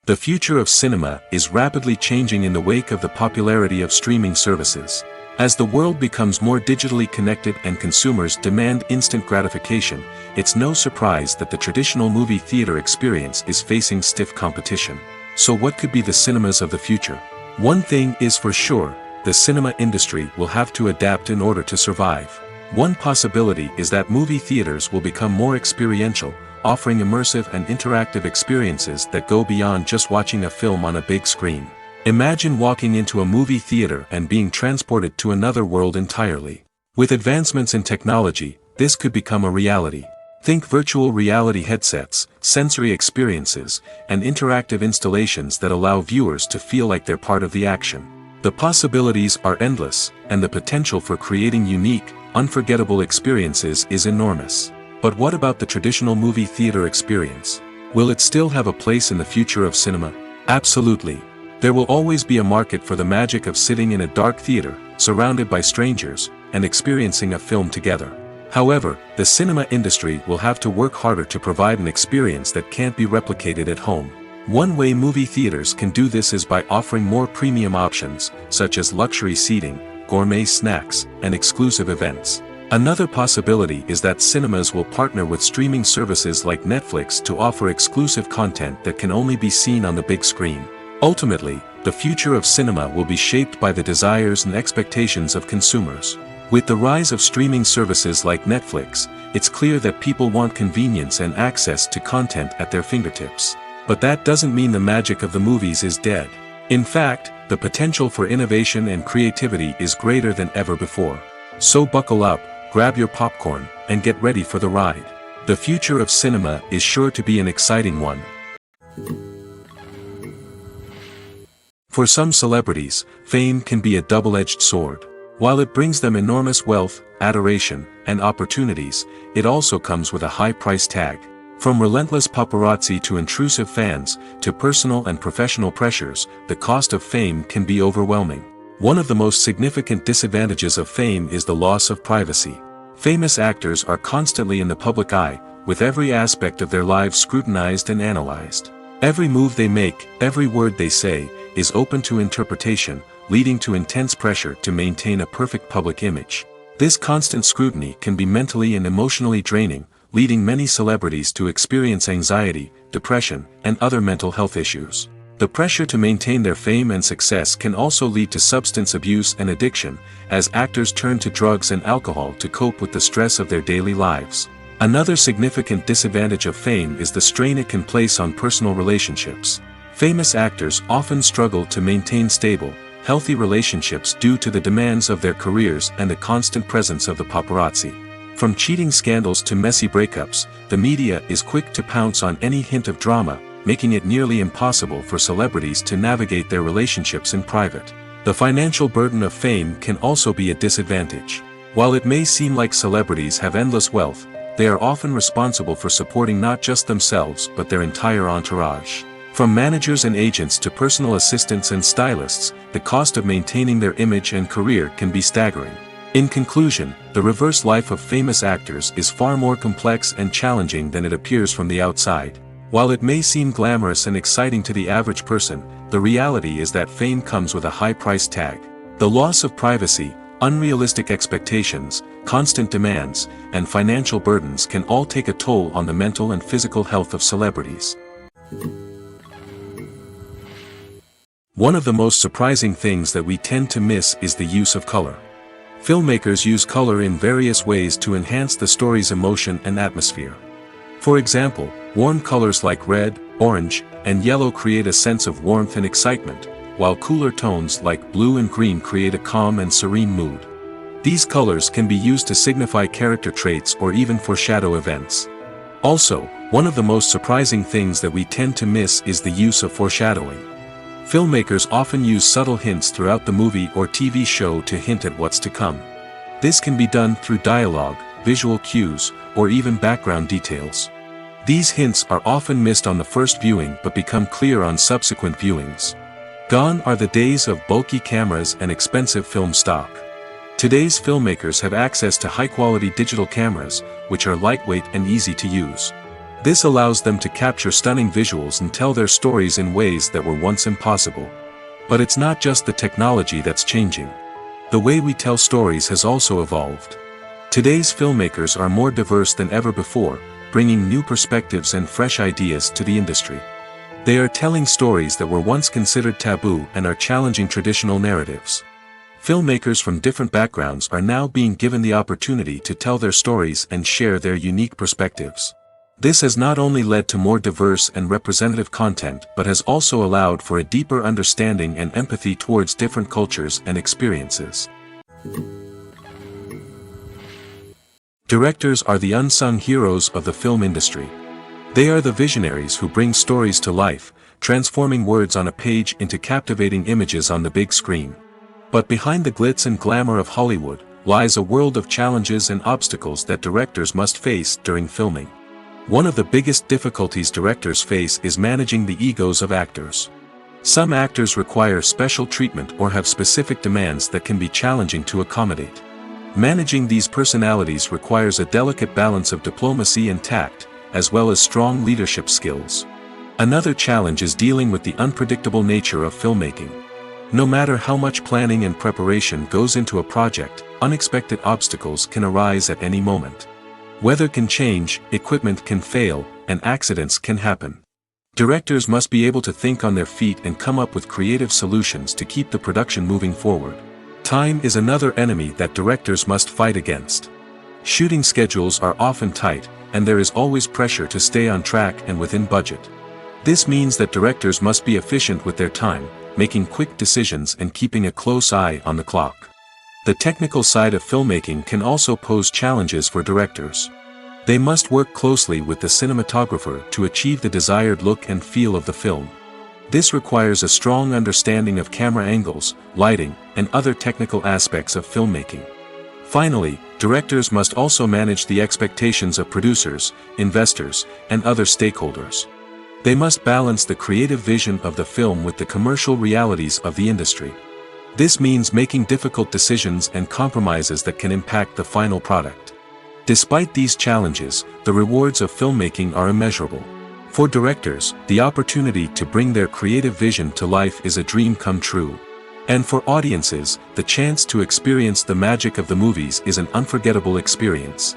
The future of cinema is rapidly changing in the wake of the popularity of streaming services. As the world becomes more digitally connected and consumers demand instant gratification, it's no surprise that the traditional movie theater experience is facing stiff competition. So what could be the cinemas of the future? One thing is for sure, the cinema industry will have to adapt in order to survive. One possibility is that movie theaters will become more experiential, offering immersive and interactive experiences that go beyond just watching a film on a big screen. Imagine walking into a movie theater and being transported to another world entirely. With advancements in technology, this could become a reality. Think virtual reality headsets, sensory experiences, and interactive installations that allow viewers to feel like they're part of the action. The possibilities are endless, and the potential for creating unique, unforgettable experiences is enormous. But what about the traditional movie theater experience? Will it still have a place in the future of cinema? Absolutely. There will always be a market for the magic of sitting in a dark theater, surrounded by strangers, and experiencing a film together. However, the cinema industry will have to work harder to provide an experience that can't be replicated at home. One way movie theaters can do this is by offering more premium options, such as luxury seating, gourmet snacks, and exclusive events. Another possibility is that cinemas will partner with streaming services like Netflix to offer exclusive content that can only be seen on the big screen. Ultimately, the future of cinema will be shaped by the desires and expectations of consumers. With the rise of streaming services like Netflix, it's clear that people want convenience and access to content at their fingertips. But that doesn't mean the magic of the movies is dead. In fact, the potential for innovation and creativity is greater than ever before. So buckle up, grab your popcorn, and get ready for the ride. The future of cinema is sure to be an exciting one. For some celebrities, fame can be a double-edged sword. While it brings them enormous wealth, adoration, and opportunities, it also comes with a high price tag. From relentless paparazzi to intrusive fans, to personal and professional pressures, the cost of fame can be overwhelming. One of the most significant disadvantages of fame is the loss of privacy. Famous actors are constantly in the public eye, with every aspect of their lives scrutinized and analyzed. Every move they make, every word they say, is open to interpretation, leading to intense pressure to maintain a perfect public image. This constant scrutiny can be mentally and emotionally draining, leading many celebrities to experience anxiety, depression, and other mental health issues. The pressure to maintain their fame and success can also lead to substance abuse and addiction, as actors turn to drugs and alcohol to cope with the stress of their daily lives. Another significant disadvantage of fame is the strain it can place on personal relationships. Famous actors often struggle to maintain stable, healthy relationships due to the demands of their careers and the constant presence of the paparazzi. From cheating scandals to messy breakups, the media is quick to pounce on any hint of drama, making it nearly impossible for celebrities to navigate their relationships in private. The financial burden of fame can also be a disadvantage. While it may seem like celebrities have endless wealth, they are often responsible for supporting not just themselves but their entire entourage. From managers and agents to personal assistants and stylists, the cost of maintaining their image and career can be staggering. In conclusion, the reverse life of famous actors is far more complex and challenging than it appears from the outside. While it may seem glamorous and exciting to the average person, the reality is that fame comes with a high price tag. The loss of privacy, unrealistic expectations, constant demands, and financial burdens can all take a toll on the mental and physical health of celebrities. One of the most surprising things that we tend to miss is the use of color. Filmmakers use color in various ways to enhance the story's emotion and atmosphere. For example, warm colors like red, orange, and yellow create a sense of warmth and excitement, while cooler tones like blue and green create a calm and serene mood. These colors can be used to signify character traits or even foreshadow events. Also, one of the most surprising things that we tend to miss is the use of foreshadowing. Filmmakers often use subtle hints throughout the movie or TV show to hint at what's to come. This can be done through dialogue, visual cues, or even background details. These hints are often missed on the first viewing but become clear on subsequent viewings. Gone are the days of bulky cameras and expensive film stock. Today's filmmakers have access to high-quality digital cameras, which are lightweight and easy to use. This allows them to capture stunning visuals and tell their stories in ways that were once impossible. But it's not just the technology that's changing. The way we tell stories has also evolved. Today's filmmakers are more diverse than ever before, bringing new perspectives and fresh ideas to the industry. They are telling stories that were once considered taboo and are challenging traditional narratives. Filmmakers from different backgrounds are now being given the opportunity to tell their stories and share their unique perspectives. This has not only led to more diverse and representative content but has also allowed for a deeper understanding and empathy towards different cultures and experiences. Directors are the unsung heroes of the film industry. They are the visionaries who bring stories to life, transforming words on a page into captivating images on the big screen. But behind the glitz and glamour of Hollywood lies a world of challenges and obstacles that directors must face during filming. One of the biggest difficulties directors face is managing the egos of actors. Some actors require special treatment or have specific demands that can be challenging to accommodate. Managing these personalities requires a delicate balance of diplomacy and tact, as well as strong leadership skills. Another challenge is dealing with the unpredictable nature of filmmaking. No matter how much planning and preparation goes into a project, unexpected obstacles can arise at any moment. Weather can change, equipment can fail, and accidents can happen. Directors must be able to think on their feet and come up with creative solutions to keep the production moving forward. Time is another enemy that directors must fight against. Shooting schedules are often tight, and there is always pressure to stay on track and within budget. This means that directors must be efficient with their time, making quick decisions and keeping a close eye on the clock. The technical side of filmmaking can also pose challenges for directors. They must work closely with the cinematographer to achieve the desired look and feel of the film. This requires a strong understanding of camera angles, lighting, and other technical aspects of filmmaking. Finally, directors must also manage the expectations of producers, investors, and other stakeholders. They must balance the creative vision of the film with the commercial realities of the industry. This means making difficult decisions and compromises that can impact the final product. Despite these challenges, the rewards of filmmaking are immeasurable. For directors, the opportunity to bring their creative vision to life is a dream come true. And for audiences, the chance to experience the magic of the movies is an unforgettable experience.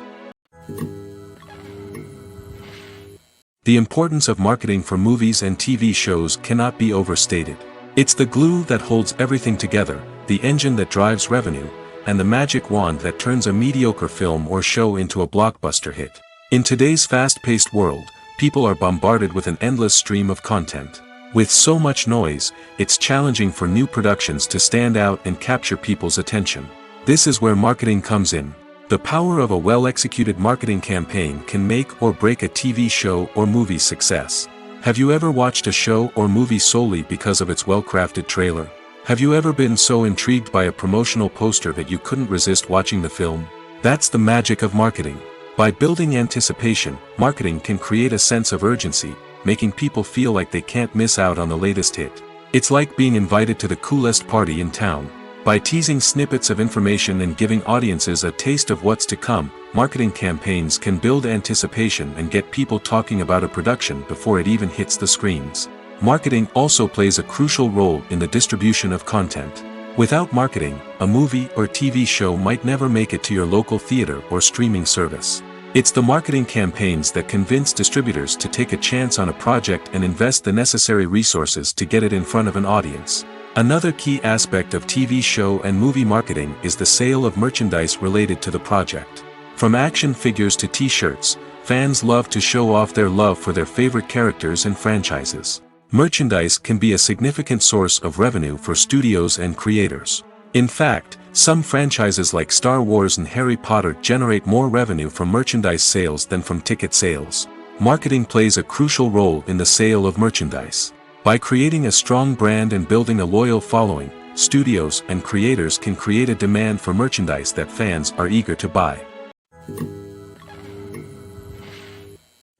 The importance of marketing for movies and TV shows cannot be overstated. It's the glue that holds everything together, the engine that drives revenue, and the magic wand that turns a mediocre film or show into a blockbuster hit. In today's fast-paced world, people are bombarded with an endless stream of content. With so much noise, it's challenging for new productions to stand out and capture people's attention. This is where marketing comes in. The power of a well-executed marketing campaign can make or break a TV show or movie's success. Have you ever watched a show or movie solely because of its well-crafted trailer? Have you ever been so intrigued by a promotional poster that you couldn't resist watching the film? That's the magic of marketing. By building anticipation, marketing can create a sense of urgency, making people feel like they can't miss out on the latest hit. It's like being invited to the coolest party in town. By teasing snippets of information and giving audiences a taste of what's to come, marketing campaigns can build anticipation and get people talking about a production before it even hits the screens. Marketing also plays a crucial role in the distribution of content. Without marketing, a movie or TV show might never make it to your local theater or streaming service. It's the marketing campaigns that convince distributors to take a chance on a project and invest the necessary resources to get it in front of an audience. Another key aspect of TV show and movie marketing is the sale of merchandise related to the project. From action figures to t-shirts, fans love to show off their love for their favorite characters and franchises. Merchandise can be a significant source of revenue for studios and creators. In fact, some franchises like Star Wars and Harry Potter generate more revenue from merchandise sales than from ticket sales. Marketing plays a crucial role in the sale of merchandise. By creating a strong brand and building a loyal following, studios and creators can create a demand for merchandise that fans are eager to buy.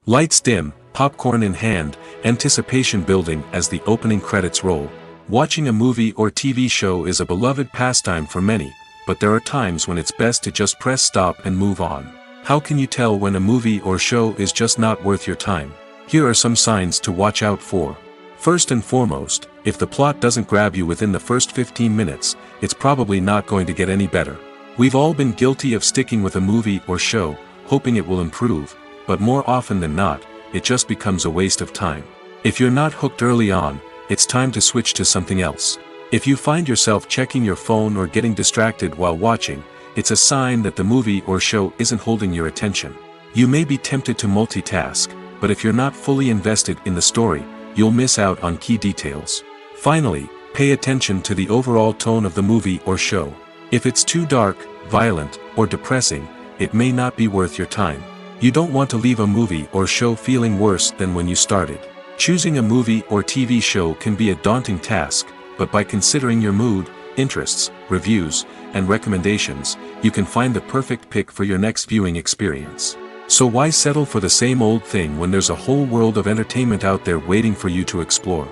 Lights dim, popcorn in hand, anticipation building as the opening credits roll. Watching a movie or TV show is a beloved pastime for many, but there are times when it's best to just press stop and move on. How can you tell when a movie or show is just not worth your time? Here are some signs to watch out for. First and foremost, if the plot doesn't grab you within the first 15 minutes, it's probably not going to get any better. We've all been guilty of sticking with a movie or show, hoping it will improve, but more often than not, it just becomes a waste of time. If you're not hooked early on, it's time to switch to something else. If you find yourself checking your phone or getting distracted while watching, it's a sign that the movie or show isn't holding your attention. You may be tempted to multitask, but if you're not fully invested in the story, you'll miss out on key details. Finally, pay attention to the overall tone of the movie or show. If it's too dark, violent, or depressing, it may not be worth your time. You don't want to leave a movie or show feeling worse than when you started. Choosing a movie or TV show can be a daunting task, but by considering your mood, interests, reviews, and recommendations, you can find the perfect pick for your next viewing experience. So why settle for the same old thing when there's a whole world of entertainment out there waiting for you to explore?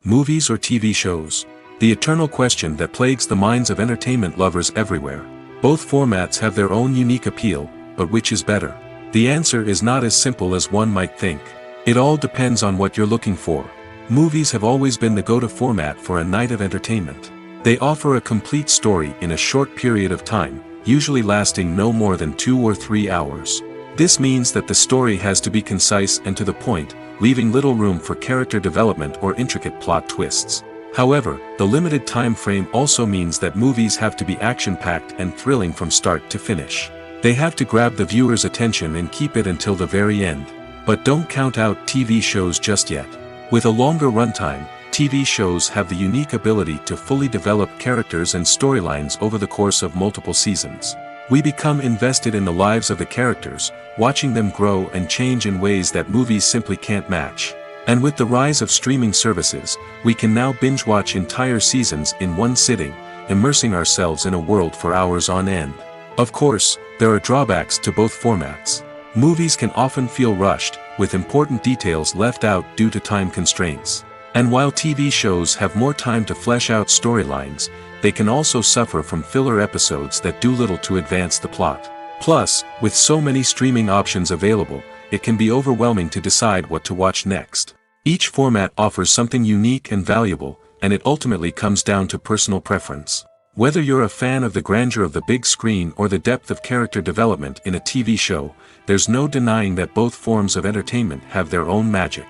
Movies or TV shows? The eternal question that plagues the minds of entertainment lovers everywhere. Both formats have their own unique appeal, but which is better? The answer is not as simple as one might think. It all depends on what you're looking for. Movies have always been the go-to format for a night of entertainment. They offer a complete story in a short period of time, usually lasting no more than 2 or 3 hours. This means that the story has to be concise and to the point, leaving little room for character development or intricate plot twists. However, the limited time frame also means that movies have to be action-packed and thrilling from start to finish. They have to grab the viewer's attention and keep it until the very end. But don't count out TV shows just yet. With a longer runtime, TV shows have the unique ability to fully develop characters and storylines over the course of multiple seasons. We become invested in the lives of the characters, watching them grow and change in ways that movies simply can't match. And with the rise of streaming services, we can now binge-watch entire seasons in one sitting, immersing ourselves in a world for hours on end. Of course, there are drawbacks to both formats. Movies can often feel rushed, with important details left out due to time constraints. And while TV shows have more time to flesh out storylines, they can also suffer from filler episodes that do little to advance the plot. Plus, with so many streaming options available, it can be overwhelming to decide what to watch next. Each format offers something unique and valuable, and it ultimately comes down to personal preference. Whether you're a fan of the grandeur of the big screen or the depth of character development in a TV show, there's no denying that both forms of entertainment have their own magic.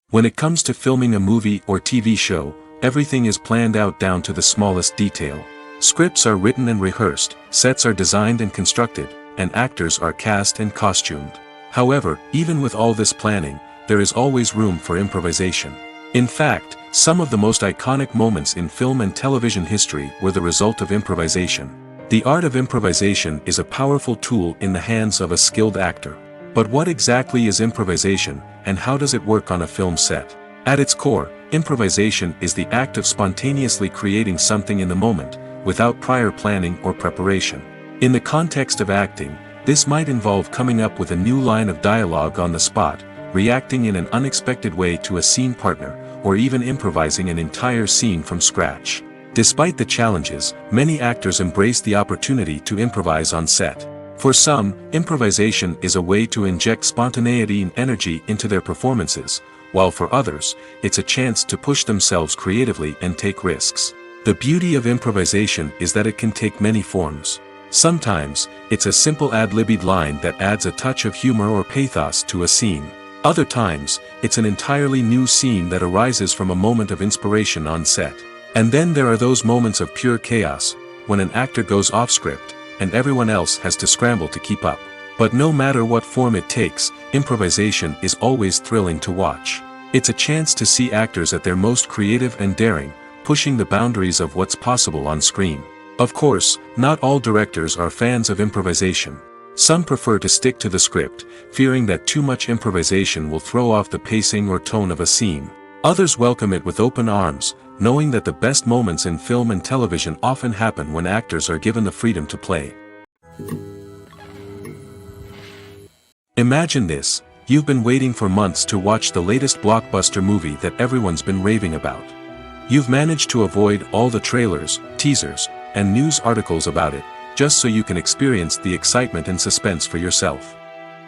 When it comes to filming a movie or TV show, everything is planned out down to the smallest detail. Scripts are written and rehearsed, sets are designed and constructed, and actors are cast and costumed. However, even with all this planning, there is always room for improvisation. In fact, some of the most iconic moments in film and television history were the result of improvisation. The art of improvisation is a powerful tool in the hands of a skilled actor. But what exactly is improvisation, and how does it work on a film set? At its core, improvisation is the act of spontaneously creating something in the moment, without prior planning or preparation. In the context of acting, this might involve coming up with a new line of dialogue on the spot, reacting in an unexpected way to a scene partner, or even improvising an entire scene from scratch. Despite the challenges, many actors embrace the opportunity to improvise on set. For some, improvisation is a way to inject spontaneity and energy into their performances, while for others, it's a chance to push themselves creatively and take risks. The beauty of improvisation is that it can take many forms. Sometimes, it's a simple ad-libbed line that adds a touch of humor or pathos to a scene. Other times, it's an entirely new scene that arises from a moment of inspiration on set. And then there are those moments of pure chaos, when an actor goes off script, and everyone else has to scramble to keep up. But no matter what form it takes, improvisation is always thrilling to watch. It's a chance to see actors at their most creative and daring, pushing the boundaries of what's possible on screen. Of course, not all directors are fans of improvisation. Some prefer to stick to the script, fearing that too much improvisation will throw off the pacing or tone of a scene. Others welcome it with open arms, knowing that the best moments in film and television often happen when actors are given the freedom to play. Imagine this: you've been waiting for months to watch the latest blockbuster movie that everyone's been raving about. You've managed to avoid all the trailers, teasers, and news articles about it, just so you can experience the excitement and suspense for yourself.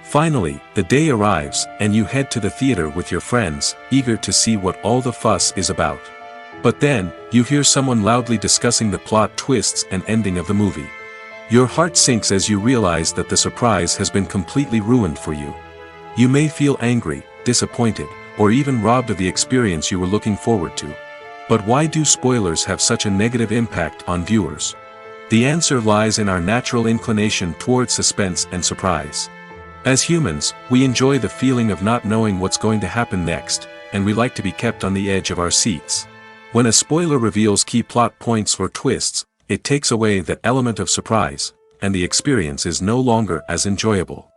Finally, the day arrives, and you head to the theater with your friends, eager to see what all the fuss is about. But then, you hear someone loudly discussing the plot twists and ending of the movie. Your heart sinks as you realize that the surprise has been completely ruined for you. You may feel angry, disappointed, or even robbed of the experience you were looking forward to. But why do spoilers have such a negative impact on viewers? The answer lies in our natural inclination toward suspense and surprise. As humans, we enjoy the feeling of not knowing what's going to happen next, and we like to be kept on the edge of our seats. When a spoiler reveals key plot points or twists, it takes away that element of surprise, and the experience is no longer as enjoyable.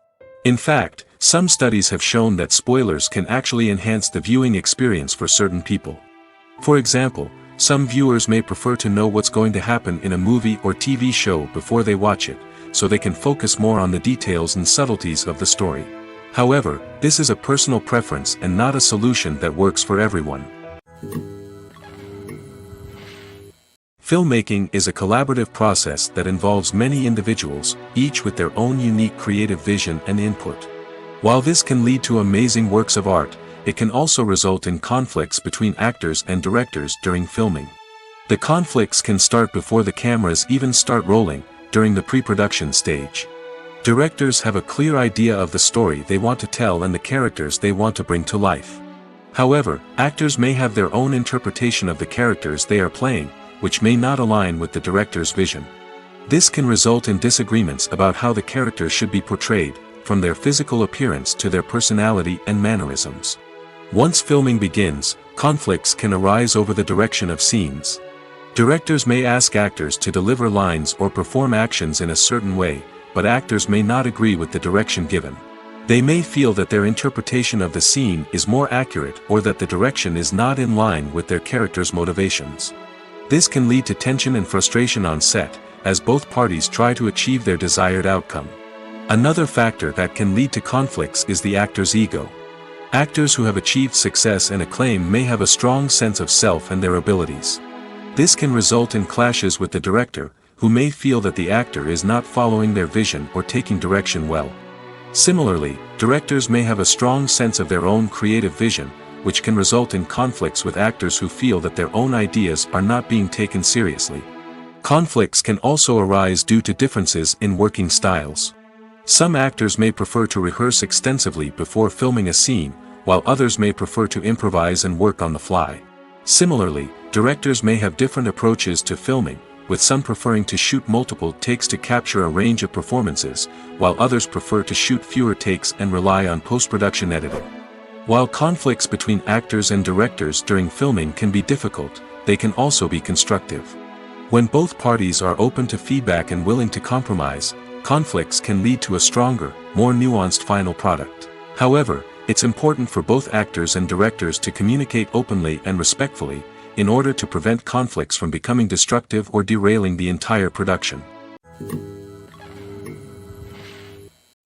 In fact, some studies have shown that spoilers can actually enhance the viewing experience for certain people. For example, some viewers may prefer to know what's going to happen in a movie or TV show before they watch it, so they can focus more on the details and subtleties of the story. However, this is a personal preference and not a solution that works for everyone. Filmmaking is a collaborative process that involves many individuals, each with their own unique creative vision and input. While this can lead to amazing works of art, it can also result in conflicts between actors and directors during filming. The conflicts can start before the cameras even start rolling, during the pre-production stage. Directors have a clear idea of the story they want to tell and the characters they want to bring to life. However, actors may have their own interpretation of the characters they are playing, which may not align with the director's vision. This can result in disagreements about how the characters should be portrayed, from their physical appearance to their personality and mannerisms. Once filming begins, conflicts can arise over the direction of scenes. Directors may ask actors to deliver lines or perform actions in a certain way, but actors may not agree with the direction given. They may feel that their interpretation of the scene is more accurate or that the direction is not in line with their character's motivations. This can lead to tension and frustration on set, as both parties try to achieve their desired outcome. Another factor that can lead to conflicts is the actor's ego. Actors who have achieved success and acclaim may have a strong sense of self and their abilities. This can result in clashes with the director, who may feel that the actor is not following their vision or taking direction well. Similarly, directors may have a strong sense of their own creative vision, which can result in conflicts with actors who feel that their own ideas are not being taken seriously. Conflicts can also arise due to differences in working styles. Some actors may prefer to rehearse extensively before filming a scene, while others may prefer to improvise and work on the fly. Similarly, directors may have different approaches to filming, with some preferring to shoot multiple takes to capture a range of performances, while others prefer to shoot fewer takes and rely on post-production editing. While conflicts between actors and directors during filming can be difficult, they can also be constructive. When both parties are open to feedback and willing to compromise, conflicts can lead to a stronger, more nuanced final product. However, it's important for both actors and directors to communicate openly and respectfully, in order to prevent conflicts from becoming destructive or derailing the entire production.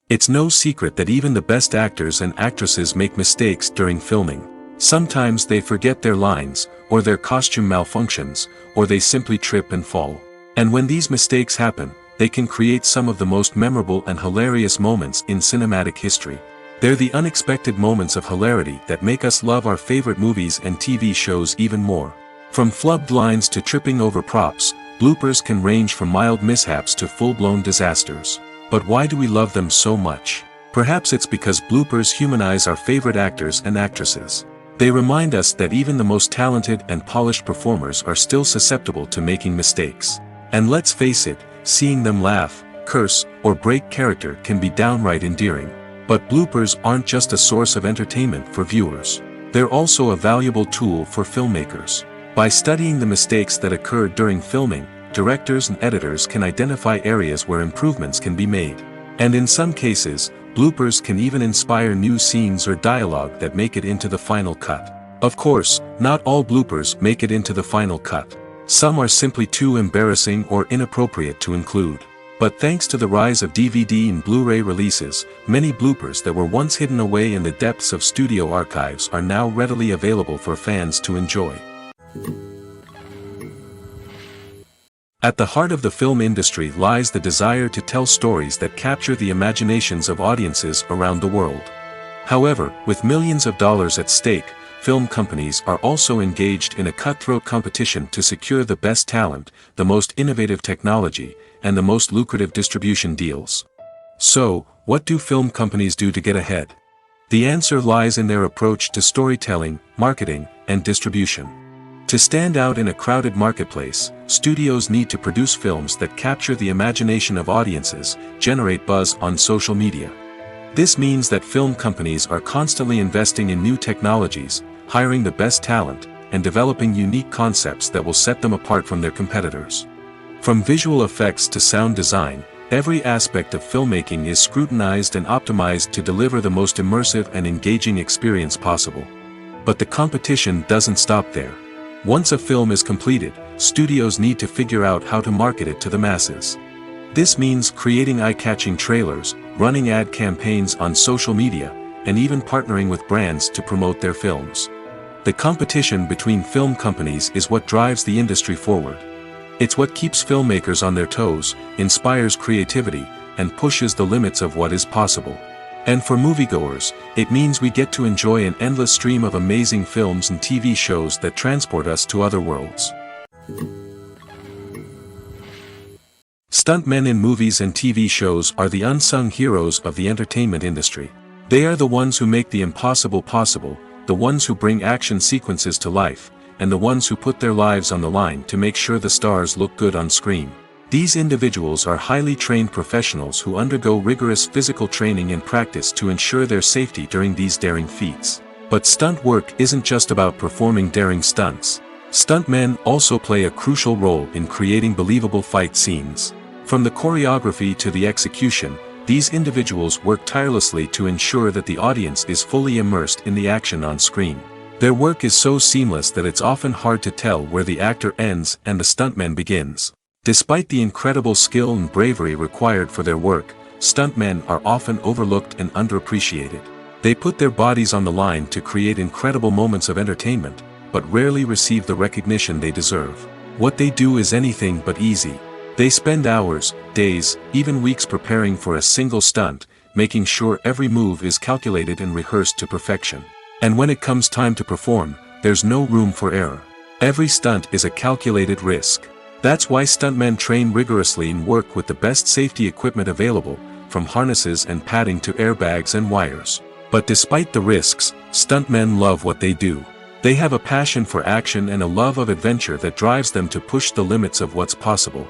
It's no secret that even the best actors and actresses make mistakes during filming. Sometimes they forget their lines, or their costume malfunctions, or they simply trip and fall. And when these mistakes happen, they can create some of the most memorable and hilarious moments in cinematic history. They're the unexpected moments of hilarity that make us love our favorite movies and TV shows even more. From flubbed lines to tripping over props, bloopers can range from mild mishaps to full-blown disasters. But why do we love them so much? Perhaps it's because bloopers humanize our favorite actors and actresses. They remind us that even the most talented and polished performers are still susceptible to making mistakes. And let's face it, seeing them laugh, curse, or break character can be downright endearing. But bloopers aren't just a source of entertainment for viewers. They're also a valuable tool for filmmakers. By studying the mistakes that occurred during filming, directors and editors can identify areas where improvements can be made. And in some cases, bloopers can even inspire new scenes or dialogue that make it into the final cut. Of course, not all bloopers make it into the final cut. Some are simply too embarrassing or inappropriate to include. But thanks to the rise of DVD and Blu-ray releases, many bloopers that were once hidden away in the depths of studio archives are now readily available for fans to enjoy. At the heart of the film industry lies the desire to tell stories that capture the imaginations of audiences around the world. However, with millions of dollars at stake, film companies are also engaged in a cutthroat competition to secure the best talent, the most innovative technology, and the most lucrative distribution deals. So, what do film companies do to get ahead? The answer lies in their approach to storytelling, marketing, and distribution. To stand out in a crowded marketplace, studios need to produce films that capture the imagination of audiences, generate buzz on social media. This means that film companies are constantly investing in new technologies, hiring the best talent, and developing unique concepts that will set them apart from their competitors. From visual effects to sound design, every aspect of filmmaking is scrutinized and optimized to deliver the most immersive and engaging experience possible. But the competition doesn't stop there. Once a film is completed, studios need to figure out how to market it to the masses. This means creating eye-catching trailers, running ad campaigns on social media, and even partnering with brands to promote their films. The competition between film companies is what drives the industry forward. It's what keeps filmmakers on their toes, inspires creativity, and pushes the limits of what is possible. And for moviegoers, it means we get to enjoy an endless stream of amazing films and TV shows that transport us to other worlds. Stuntmen in movies and TV shows are the unsung heroes of the entertainment industry. They are the ones who make the impossible possible, the ones who bring action sequences to life, and the ones who put their lives on the line to make sure the stars look good on screen. These individuals are highly trained professionals who undergo rigorous physical training and practice to ensure their safety during these daring feats. But stunt work isn't just about performing daring stunts. Stuntmen also play a crucial role in creating believable fight scenes. From the choreography to the execution, these individuals work tirelessly to ensure that the audience is fully immersed in the action on screen. Their work is so seamless that it's often hard to tell where the actor ends and the stuntman begins. Despite the incredible skill and bravery required for their work, stuntmen are often overlooked and underappreciated. They put their bodies on the line to create incredible moments of entertainment, but rarely receive the recognition they deserve. What they do is anything but easy. They spend hours, days, even weeks preparing for a single stunt, making sure every move is calculated and rehearsed to perfection. And when it comes time to perform, there's no room for error. Every stunt is a calculated risk. That's why stuntmen train rigorously and work with the best safety equipment available, from harnesses and padding to airbags and wires. But despite the risks, stuntmen love what they do. They have a passion for action and a love of adventure that drives them to push the limits of what's possible.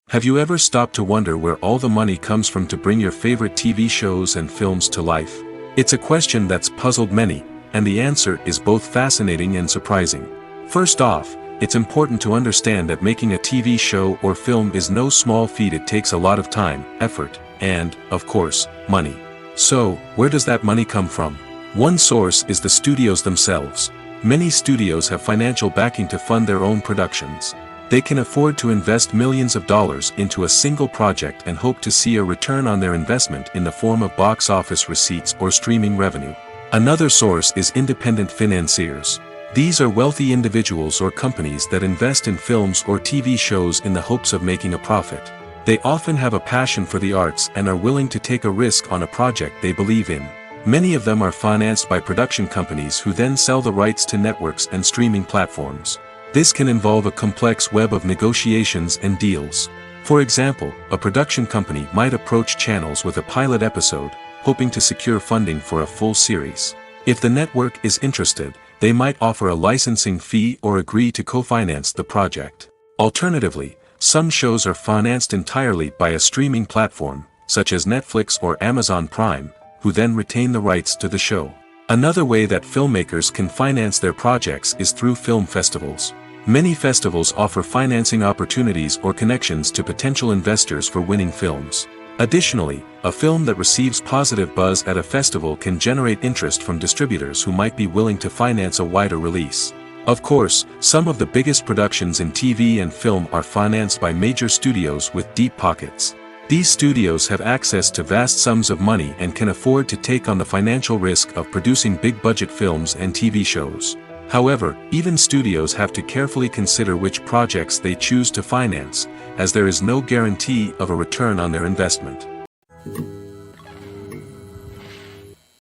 Have you ever stopped to wonder where all the money comes from to bring your favorite TV shows and films to life? It's a question that's puzzled many, and the answer is both fascinating and surprising. First off, it's important to understand that making a TV show or film is no small feat. It takes a lot of time, effort, and, of course, money. So, where does that money come from? One source is the studios themselves. Many studios have financial backing to fund their own productions. They can afford to invest millions of dollars into a single project and hope to see a return on their investment in the form of box office receipts or streaming revenue. Another source is independent financiers. These are wealthy individuals or companies that invest in films or TV shows in the hopes of making a profit. They often have a passion for the arts and are willing to take a risk on a project they believe in. Many of them are financed by production companies who then sell the rights to networks and streaming platforms. This can involve a complex web of negotiations and deals. For example, a production company might approach channels with a pilot episode, hoping to secure funding for a full series. If the network is interested, they might offer a licensing fee or agree to co-finance the project. Alternatively, some shows are financed entirely by a streaming platform, such as Netflix or Amazon Prime, who then retain the rights to the show. Another way that filmmakers can finance their projects is through film festivals. Many festivals offer financing opportunities or connections to potential investors for winning films. Additionally, a film that receives positive buzz at a festival can generate interest from distributors who might be willing to finance a wider release. Of course, some of the biggest productions in TV and film are financed by major studios with deep pockets. These studios have access to vast sums of money and can afford to take on the financial risk of producing big-budget films and TV shows. However, even studios have to carefully consider which projects they choose to finance, as there is no guarantee of a return on their investment.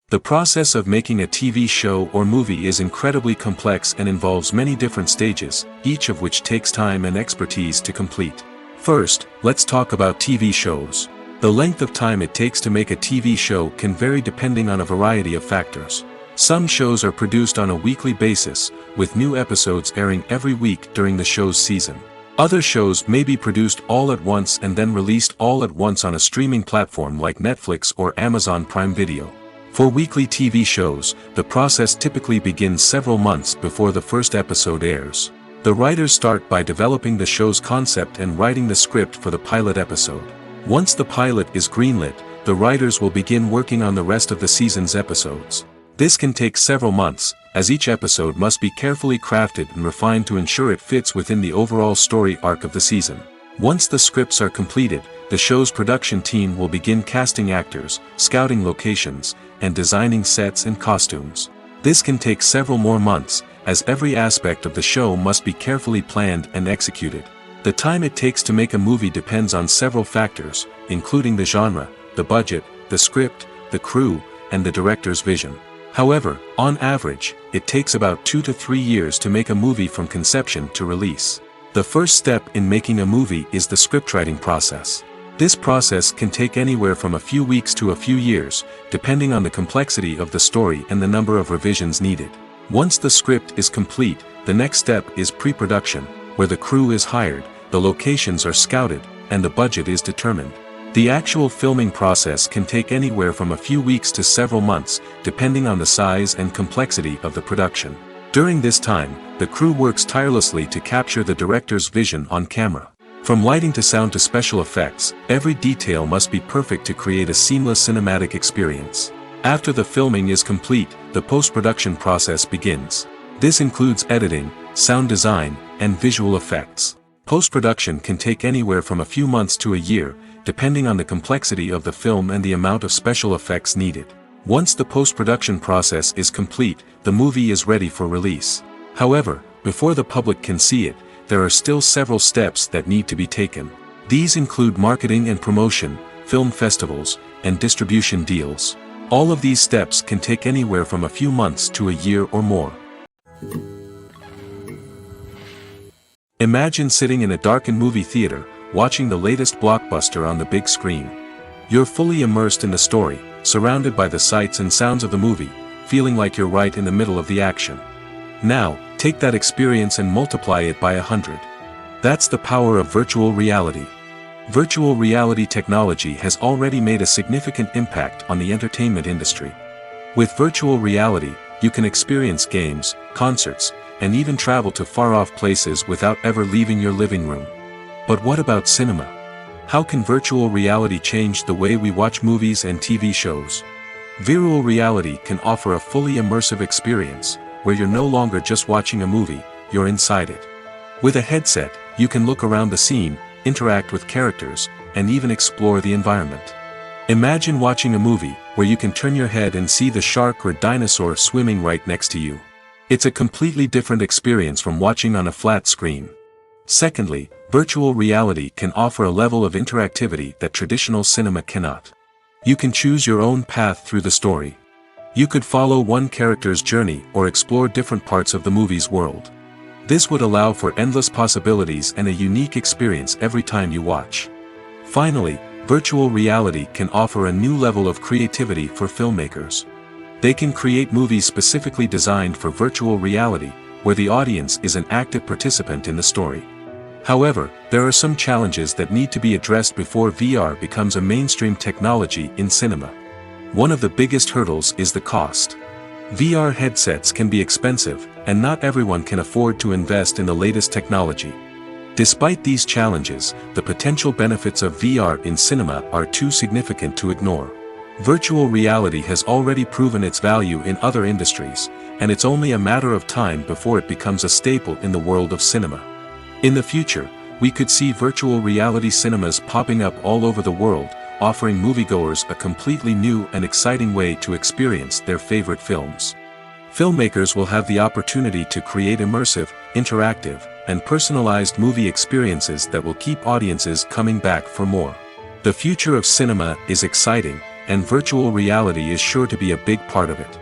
The process of making a TV show or movie is incredibly complex and involves many different stages, each of which takes time and expertise to complete. First, let's talk about TV shows. The length of time it takes to make a TV show can vary depending on a variety of factors. Some shows are produced on a weekly basis, with new episodes airing every week during the show's season. Other shows may be produced all at once and then released all at once on a streaming platform like Netflix or Amazon Prime Video. For weekly TV shows, the process typically begins several months before the first episode airs. The writers start by developing the show's concept and writing the script for the pilot episode. Once the pilot is greenlit, the writers will begin working on the rest of the season's episodes. This can take several months, as each episode must be carefully crafted and refined to ensure it fits within the overall story arc of the season. Once the scripts are completed, the show's production team will begin casting actors, scouting locations, and designing sets and costumes. This can take several more months, as every aspect of the show must be carefully planned and executed. The time it takes to make a movie depends on several factors, including the genre, the budget, the script, the crew, and the director's vision. However, on average, it takes about 2 to 3 years to make a movie from conception to release. The first step in making a movie is the scriptwriting process. This process can take anywhere from a few weeks to a few years, depending on the complexity of the story and the number of revisions needed. Once the script is complete, the next step is pre-production, where the crew is hired, the locations are scouted, and the budget is determined. The actual filming process can take anywhere from a few weeks to several months, depending on the size and complexity of the production. During this time, the crew works tirelessly to capture the director's vision on camera. From lighting to sound to special effects, every detail must be perfect to create a seamless cinematic experience. After the filming is complete, the post-production process begins. This includes editing, sound design, and visual effects. Post-production can take anywhere from a few months to a year, depending on the complexity of the film and the amount of special effects needed. Once the post-production process is complete, the movie is ready for release. However, before the public can see it, there are still several steps that need to be taken. These include marketing and promotion, film festivals, and distribution deals. All of these steps can take anywhere from a few months to a year or more. Imagine sitting in a darkened movie theater, watching the latest blockbuster on the big screen. You're fully immersed in the story, surrounded by the sights and sounds of the movie, feeling like you're right in the middle of the action. Now, take that experience and multiply it by 100. That's the power of virtual reality. Virtual reality technology has already made a significant impact on the entertainment industry. With virtual reality, you can experience games, concerts, and even travel to far-off places without ever leaving your living room. But what about cinema? How can virtual reality change the way we watch movies and TV shows? Virtual reality can offer a fully immersive experience, where you're no longer just watching a movie, you're inside it. With a headset, you can look around the scene, interact with characters, and even explore the environment. Imagine watching a movie, where you can turn your head and see the shark or dinosaur swimming right next to you. It's a completely different experience from watching on a flat screen. Secondly, virtual reality can offer a level of interactivity that traditional cinema cannot. You can choose your own path through the story. You could follow one character's journey or explore different parts of the movie's world. This would allow for endless possibilities and a unique experience every time you watch. Finally, virtual reality can offer a new level of creativity for filmmakers. They can create movies specifically designed for virtual reality, where the audience is an active participant in the story. However, there are some challenges that need to be addressed before VR becomes a mainstream technology in cinema. One of the biggest hurdles is the cost. VR headsets can be expensive, and not everyone can afford to invest in the latest technology. Despite these challenges, the potential benefits of VR in cinema are too significant to ignore. Virtual reality has already proven its value in other industries, and it's only a matter of time before it becomes a staple in the world of cinema. In the future, we could see virtual reality cinemas popping up all over the world, offering moviegoers a completely new and exciting way to experience their favorite films. Filmmakers will have the opportunity to create immersive, interactive, and personalized movie experiences that will keep audiences coming back for more. The future of cinema is exciting, and virtual reality is sure to be a big part of it.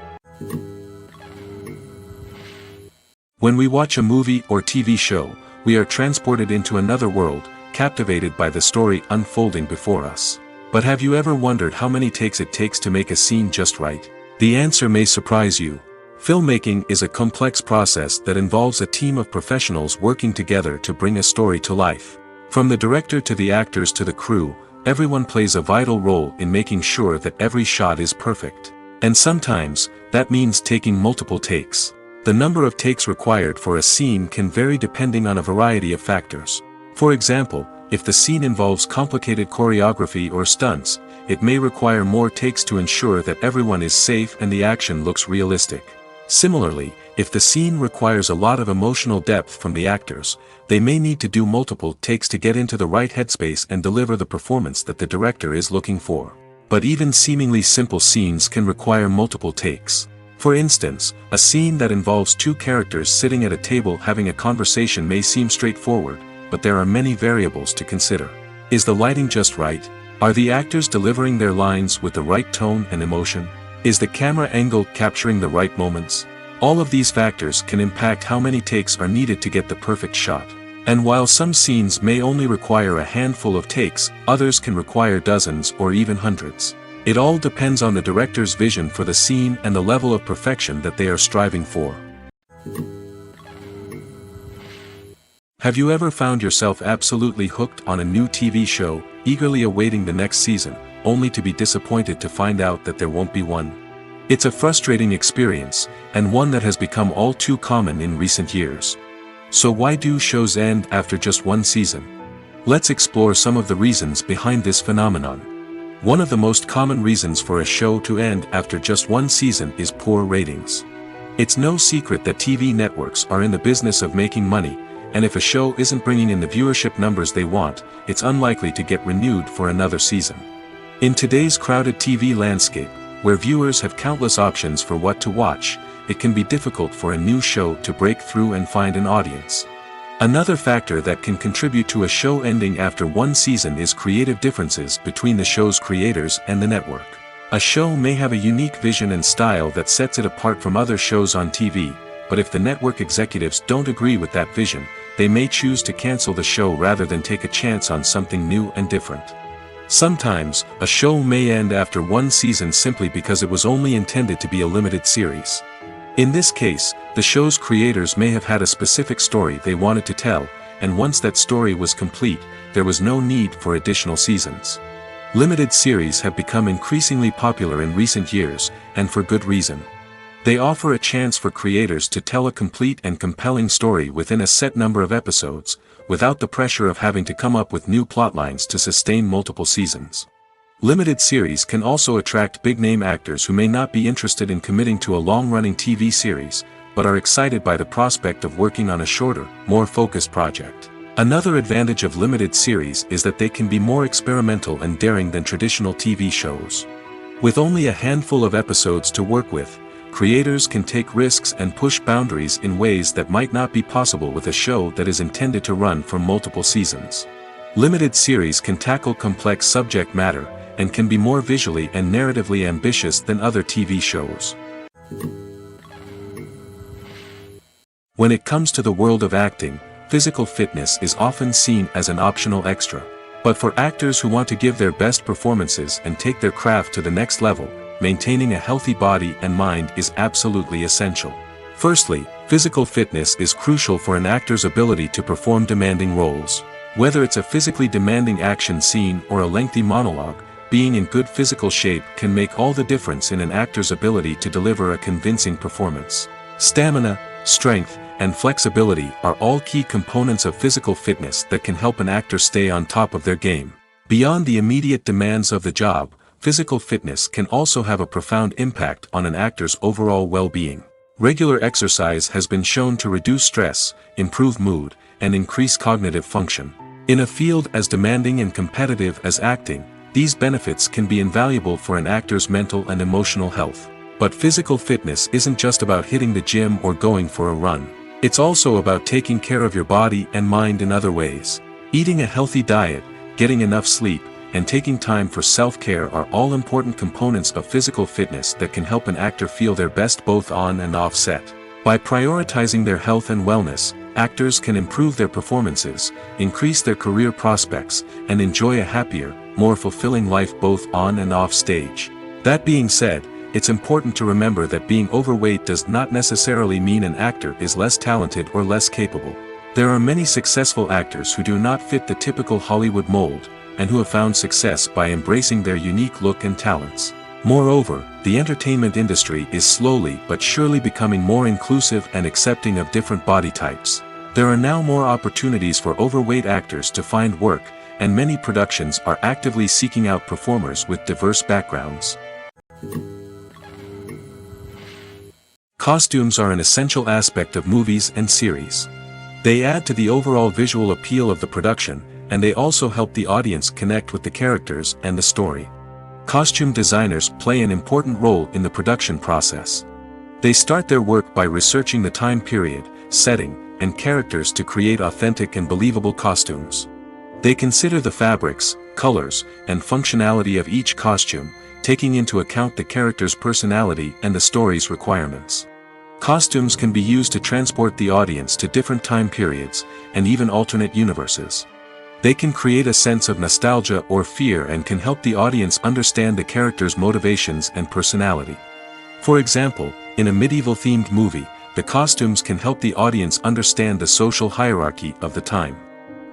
When we watch a movie or TV show, we are transported into another world, captivated by the story unfolding before us. But have you ever wondered how many takes it takes to make a scene just right? The answer may surprise you. Filmmaking is a complex process that involves a team of professionals working together to bring a story to life. From the director to the actors to the crew, everyone plays a vital role in making sure that every shot is perfect. And sometimes, that means taking multiple takes. The number of takes required for a scene can vary depending on a variety of factors. For example, if the scene involves complicated choreography or stunts, it may require more takes to ensure that everyone is safe and the action looks realistic. Similarly, if the scene requires a lot of emotional depth from the actors, they may need to do multiple takes to get into the right headspace and deliver the performance that the director is looking for. But even seemingly simple scenes can require multiple takes. For instance, a scene that involves two characters sitting at a table having a conversation may seem straightforward, but there are many variables to consider. Is the lighting just right? Are the actors delivering their lines with the right tone and emotion? Is the camera angle capturing the right moments? All of these factors can impact how many takes are needed to get the perfect shot. And while some scenes may only require a handful of takes, others can require dozens or even hundreds. It all depends on the director's vision for the scene and the level of perfection that they are striving for. Have you ever found yourself absolutely hooked on a new TV show, eagerly awaiting the next season, only to be disappointed to find out that there won't be one? It's a frustrating experience, and one that has become all too common in recent years. So why do shows end after just one season? Let's explore some of the reasons behind this phenomenon. One of the most common reasons for a show to end after just one season is poor ratings. It's no secret that TV networks are in the business of making money, and if a show isn't bringing in the viewership numbers they want, it's unlikely to get renewed for another season. In today's crowded TV landscape, where viewers have countless options for what to watch, it can be difficult for a new show to break through and find an audience. Another factor that can contribute to a show ending after one season is creative differences between the show's creators and the network. A show may have a unique vision and style that sets it apart from other shows on TV, but if the network executives don't agree with that vision, they may choose to cancel the show rather than take a chance on something new and different. Sometimes, a show may end after one season simply because it was only intended to be a limited series. In this case, the show's creators may have had a specific story they wanted to tell, and once that story was complete, there was no need for additional seasons. Limited series have become increasingly popular in recent years, and for good reason. They offer a chance for creators to tell a complete and compelling story within a set number of episodes, without the pressure of having to come up with new plotlines to sustain multiple seasons. Limited series can also attract big-name actors who may not be interested in committing to a long-running TV series, but are excited by the prospect of working on a shorter, more focused project. Another advantage of limited series is that they can be more experimental and daring than traditional TV shows. With only a handful of episodes to work with, creators can take risks and push boundaries in ways that might not be possible with a show that is intended to run for multiple seasons. Limited series can tackle complex subject matter, and can be more visually and narratively ambitious than other TV shows. When it comes to the world of acting, physical fitness is often seen as an optional extra. But for actors who want to give their best performances and take their craft to the next level, maintaining a healthy body and mind is absolutely essential. Firstly, physical fitness is crucial for an actor's ability to perform demanding roles. Whether it's a physically demanding action scene or a lengthy monologue, being in good physical shape can make all the difference in an actor's ability to deliver a convincing performance. Stamina, strength, and flexibility are all key components of physical fitness that can help an actor stay on top of their game. Beyond the immediate demands of the job, physical fitness can also have a profound impact on an actor's overall well-being. Regular exercise has been shown to reduce stress, improve mood, and increase cognitive function. In a field as demanding and competitive as acting, these benefits can be invaluable for an actor's mental and emotional health. But physical fitness isn't just about hitting the gym or going for a run. It's also about taking care of your body and mind in other ways. Eating a healthy diet, getting enough sleep, and taking time for self-care are all important components of physical fitness that can help an actor feel their best both on and off set. By prioritizing their health and wellness, actors can improve their performances, increase their career prospects, and enjoy a happier, more fulfilling life both on and off stage. That being said, it's important to remember that being overweight does not necessarily mean an actor is less talented or less capable. There are many successful actors who do not fit the typical Hollywood mold, and who have found success by embracing their unique look and talents. Moreover, the entertainment industry is slowly but surely becoming more inclusive and accepting of different body types. There are now more opportunities for overweight actors to find work, and many productions are actively seeking out performers with diverse backgrounds. Costumes are an essential aspect of movies and series. They add to the overall visual appeal of the production, and they also help the audience connect with the characters and the story. Costume designers play an important role in the production process. They start their work by researching the time period, setting, and characters to create authentic and believable costumes. They consider the fabrics, colors, and functionality of each costume, taking into account the character's personality and the story's requirements. Costumes can be used to transport the audience to different time periods, and even alternate universes. They can create a sense of nostalgia or fear and can help the audience understand the character's motivations and personality. For example, in a medieval-themed movie, the costumes can help the audience understand the social hierarchy of the time.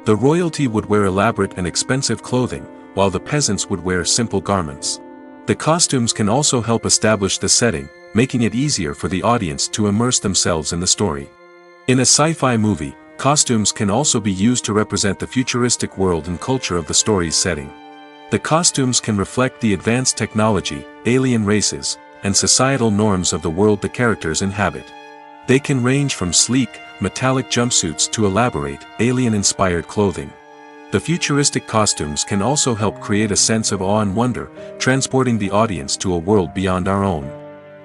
The royalty would wear elaborate and expensive clothing, while the peasants would wear simple garments. The costumes can also help establish the setting, making it easier for the audience to immerse themselves in the story. In a sci-fi movie, costumes can also be used to represent the futuristic world and culture of the story's setting. The costumes can reflect the advanced technology, alien races, and societal norms of the world the characters inhabit. They can range from sleek, metallic jumpsuits to elaborate, alien-inspired clothing. The futuristic costumes can also help create a sense of awe and wonder, transporting the audience to a world beyond our own.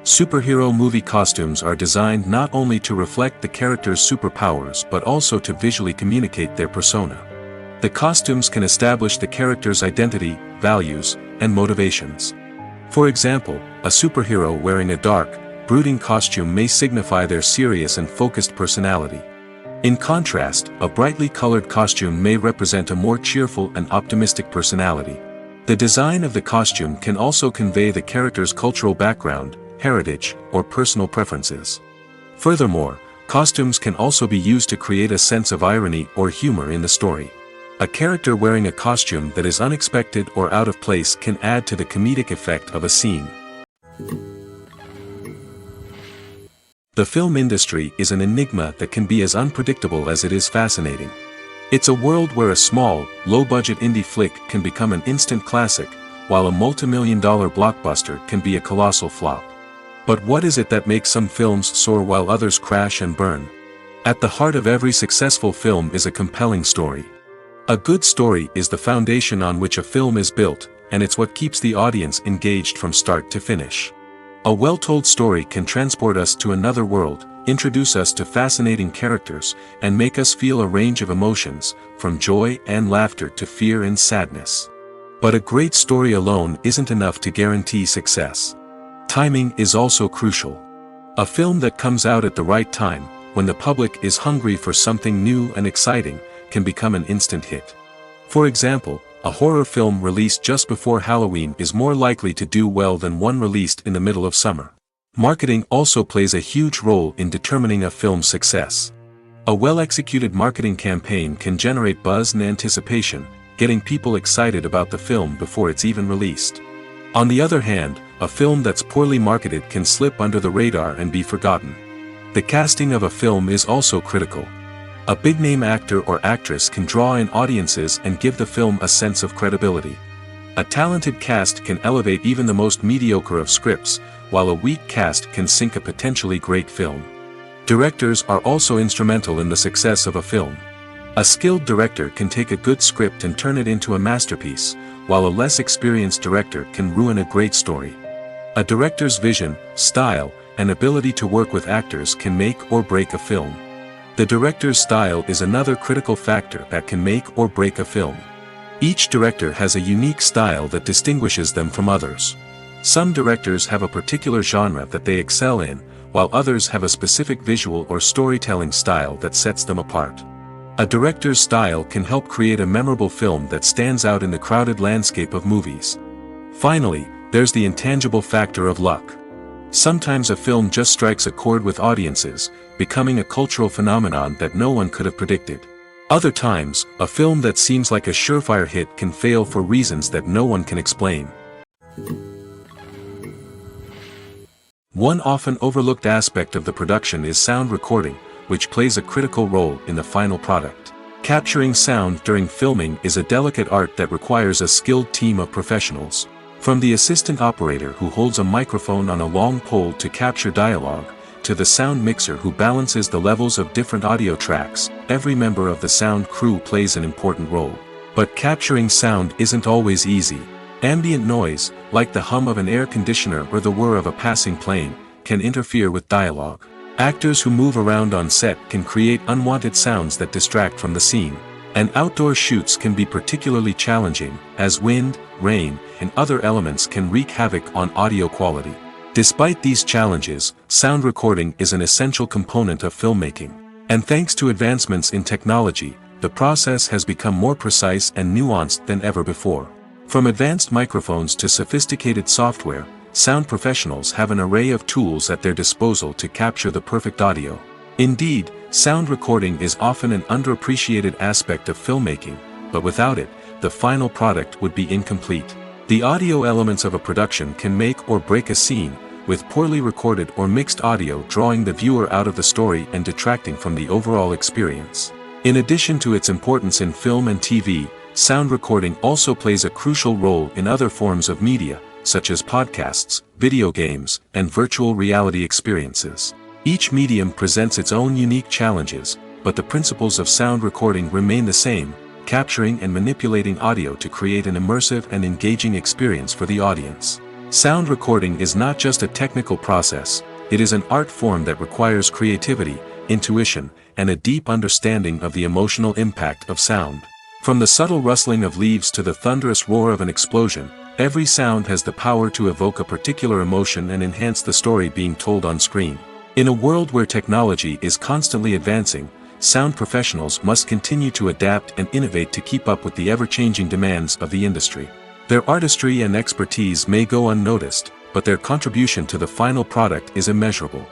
Superhero movie costumes are designed not only to reflect the character's superpowers but also to visually communicate their persona. The costumes can establish the character's identity, values, and motivations. For example, a superhero wearing a dark, brooding costume may signify their serious and focused personality. In contrast, a brightly colored costume may represent a more cheerful and optimistic personality. The design of the costume can also convey the character's cultural background, heritage, or personal preferences. Furthermore, costumes can also be used to create a sense of irony or humor in the story. A character wearing a costume that is unexpected or out of place can add to the comedic effect of a scene. The film industry is an enigma that can be as unpredictable as it is fascinating. It's a world where a small, low-budget indie flick can become an instant classic, while a multi-million-dollar blockbuster can be a colossal flop. But what is it that makes some films soar while others crash and burn? At the heart of every successful film is a compelling story. A good story is the foundation on which a film is built, and it's what keeps the audience engaged from start to finish. A well-told story can transport us to another world, introduce us to fascinating characters, and make us feel a range of emotions, from joy and laughter to fear and sadness. But a great story alone isn't enough to guarantee success. Timing is also crucial. A film that comes out at the right time, when the public is hungry for something new and exciting, can become an instant hit. For example, a horror film released just before Halloween is more likely to do well than one released in the middle of summer. Marketing also plays a huge role in determining a film's success. A well-executed marketing campaign can generate buzz and anticipation, getting people excited about the film before it's even released. On the other hand, a film that's poorly marketed can slip under the radar and be forgotten. The casting of a film is also critical. A big-name actor or actress can draw in audiences and give the film a sense of credibility. A talented cast can elevate even the most mediocre of scripts, while a weak cast can sink a potentially great film. Directors are also instrumental in the success of a film. A skilled director can take a good script and turn it into a masterpiece, while a less experienced director can ruin a great story. A director's vision, style, and ability to work with actors can make or break a film. The director's style is another critical factor that can make or break a film. Each director has a unique style that distinguishes them from others. Some directors have a particular genre that they excel in, while others have a specific visual or storytelling style that sets them apart. A director's style can help create a memorable film that stands out in the crowded landscape of movies. Finally, there's the intangible factor of luck. Sometimes a film just strikes a chord with audiences, becoming a cultural phenomenon that no one could have predicted. Other times, a film that seems like a surefire hit can fail for reasons that no one can explain. One often overlooked aspect of the production is sound recording, which plays a critical role in the final product. Capturing sound during filming is a delicate art that requires a skilled team of professionals. From the assistant operator who holds a microphone on a long pole to capture dialogue, to the sound mixer who balances the levels of different audio tracks, every member of the sound crew plays an important role. But capturing sound isn't always easy. Ambient noise, like the hum of an air conditioner or the whir of a passing plane, can interfere with dialogue. Actors who move around on set can create unwanted sounds that distract from the scene. And outdoor shoots can be particularly challenging, as wind, rain, and other elements can wreak havoc on audio quality. Despite these challenges, sound recording is an essential component of filmmaking. And thanks to advancements in technology, the process has become more precise and nuanced than ever before. From advanced microphones to sophisticated software, sound professionals have an array of tools at their disposal to capture the perfect audio. Indeed, sound recording is often an underappreciated aspect of filmmaking, but without it, the final product would be incomplete. The audio elements of a production can make or break a scene, with poorly recorded or mixed audio drawing the viewer out of the story and detracting from the overall experience. In addition to its importance in film and TV, sound recording also plays a crucial role in other forms of media, such as podcasts, video games, and virtual reality experiences. Each medium presents its own unique challenges, but the principles of sound recording remain the same, capturing and manipulating audio to create an immersive and engaging experience for the audience. Sound recording is not just a technical process, it is an art form that requires creativity, intuition, and a deep understanding of the emotional impact of sound. From the subtle rustling of leaves to the thunderous roar of an explosion, every sound has the power to evoke a particular emotion and enhance the story being told on screen. In a world where technology is constantly advancing, sound professionals must continue to adapt and innovate to keep up with the ever-changing demands of the industry. Their artistry and expertise may go unnoticed, but their contribution to the final product is immeasurable.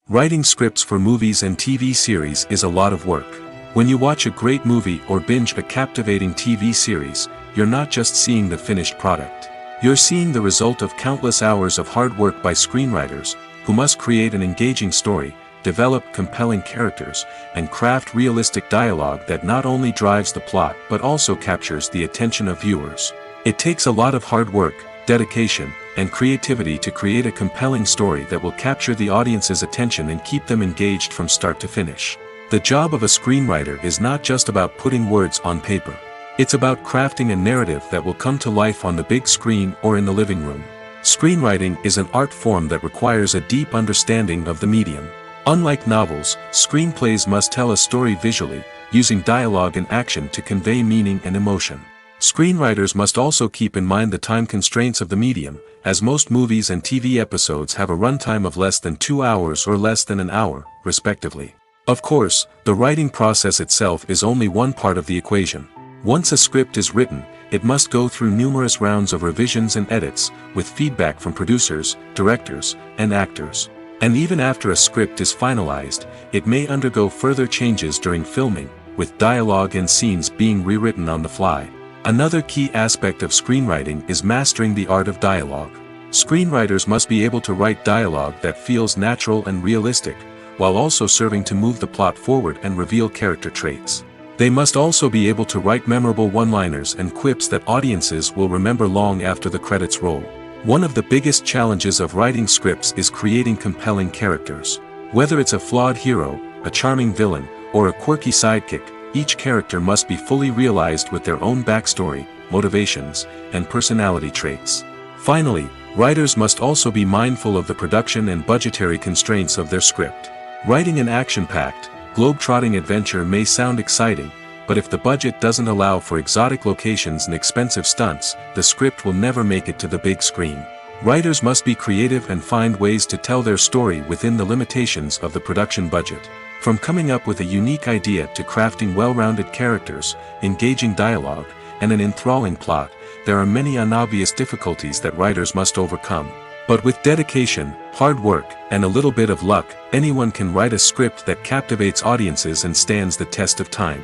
Writing scripts for movies and TV series is a lot of work. When you watch a great movie or binge a captivating TV series, you're not just seeing the finished product. You're seeing the result of countless hours of hard work by screenwriters, who must create an engaging story, develop compelling characters, and craft realistic dialogue that not only drives the plot but also captures the attention of viewers. It takes a lot of hard work, dedication, and creativity to create a compelling story that will capture the audience's attention and keep them engaged from start to finish. The job of a screenwriter is not just about putting words on paper. It's about crafting a narrative that will come to life on the big screen or in the living room. Screenwriting is an art form that requires a deep understanding of the medium. Unlike novels, screenplays must tell a story visually, using dialogue and action to convey meaning and emotion. Screenwriters must also keep in mind the time constraints of the medium, as most movies and TV episodes have a runtime of less than 2 hours or less than an hour, respectively. Of course, the writing process itself is only one part of the equation. Once a script is written, it must go through numerous rounds of revisions and edits, with feedback from producers, directors, and actors. And even after a script is finalized, it may undergo further changes during filming, with dialogue and scenes being rewritten on the fly. Another key aspect of screenwriting is mastering the art of dialogue. Screenwriters must be able to write dialogue that feels natural and realistic, while also serving to move the plot forward and reveal character traits. They must also be able to write memorable one-liners and quips that audiences will remember long after the credits roll. One of the biggest challenges of writing scripts is creating compelling characters. Whether it's a flawed hero, a charming villain, or a quirky sidekick, each character must be fully realized with their own backstory, motivations, and personality traits. Finally, writers must also be mindful of the production and budgetary constraints of their script. Writing an action-packed, globe-trotting adventure may sound exciting, but if the budget doesn't allow for exotic locations and expensive stunts, the script will never make it to the big screen. Writers must be creative and find ways to tell their story within the limitations of the production budget. From coming up with a unique idea to crafting well-rounded characters, engaging dialogue, and an enthralling plot, there are many unobvious difficulties that writers must overcome. But with dedication, hard work, and a little bit of luck, anyone can write a script that captivates audiences and stands the test of time.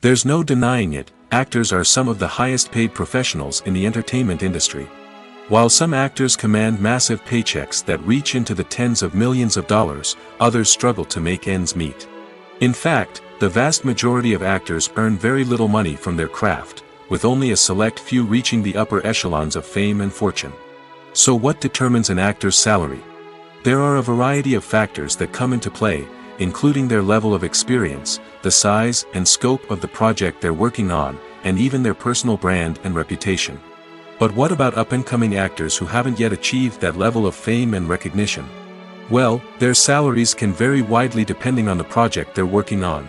There's no denying it, actors are some of the highest paid professionals in the entertainment industry. While some actors command massive paychecks that reach into the tens of millions of dollars, others struggle to make ends meet. In fact, the vast majority of actors earn very little money from their craft, with only a select few reaching the upper echelons of fame and fortune. So what determines an actor's salary? There are a variety of factors that come into play, including their level of experience, the size and scope of the project they're working on, and even their personal brand and reputation. But what about up-and-coming actors who haven't yet achieved that level of fame and recognition? Well, their salaries can vary widely depending on the project they're working on.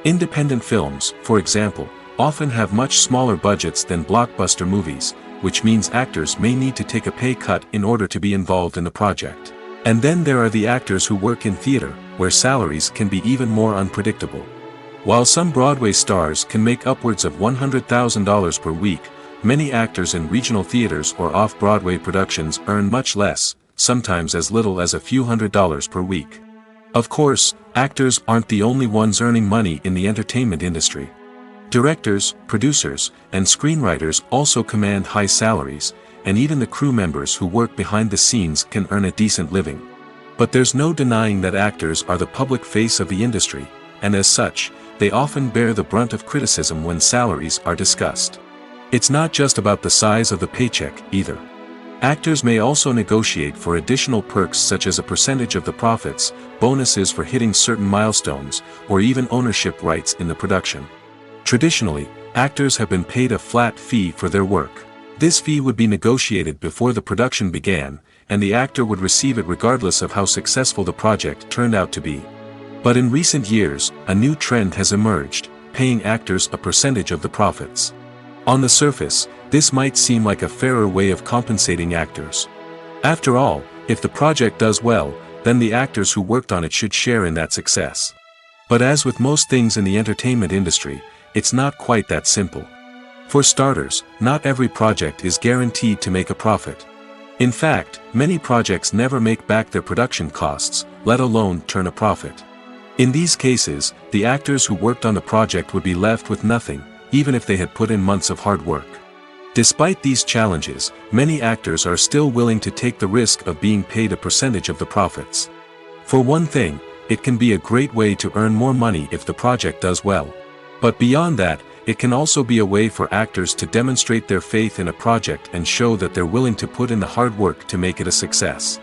Independent films, for example, often have much smaller budgets than blockbuster movies, which means actors may need to take a pay cut in order to be involved in the project. And then there are the actors who work in theater, where salaries can be even more unpredictable. While some Broadway stars can make upwards of $100,000 per week, many actors in regional theaters or off-Broadway productions earn much less, sometimes as little as a few $100s per week. Of course, actors aren't the only ones earning money in the entertainment industry. Directors, producers, and screenwriters also command high salaries, and even the crew members who work behind the scenes can earn a decent living. But there's no denying that actors are the public face of the industry, and as such, they often bear the brunt of criticism when salaries are discussed. It's not just about the size of the paycheck, either. Actors may also negotiate for additional perks such as a percentage of the profits, bonuses for hitting certain milestones, or even ownership rights in the production. Traditionally, actors have been paid a flat fee for their work. This fee would be negotiated before the production began, and the actor would receive it regardless of how successful the project turned out to be. But in recent years, a new trend has emerged, paying actors a percentage of the profits. On the surface, this might seem like a fairer way of compensating actors. After all, if the project does well, then the actors who worked on it should share in that success. But as with most things in the entertainment industry, it's not quite that simple. For starters, not every project is guaranteed to make a profit. In fact, many projects never make back their production costs, let alone turn a profit. In these cases, the actors who worked on the project would be left with nothing, even if they had put in months of hard work. Despite these challenges, many actors are still willing to take the risk of being paid a percentage of the profits. For one thing, it can be a great way to earn more money if the project does well. But beyond that, it can also be a way for actors to demonstrate their faith in a project and show that they're willing to put in the hard work to make it a success.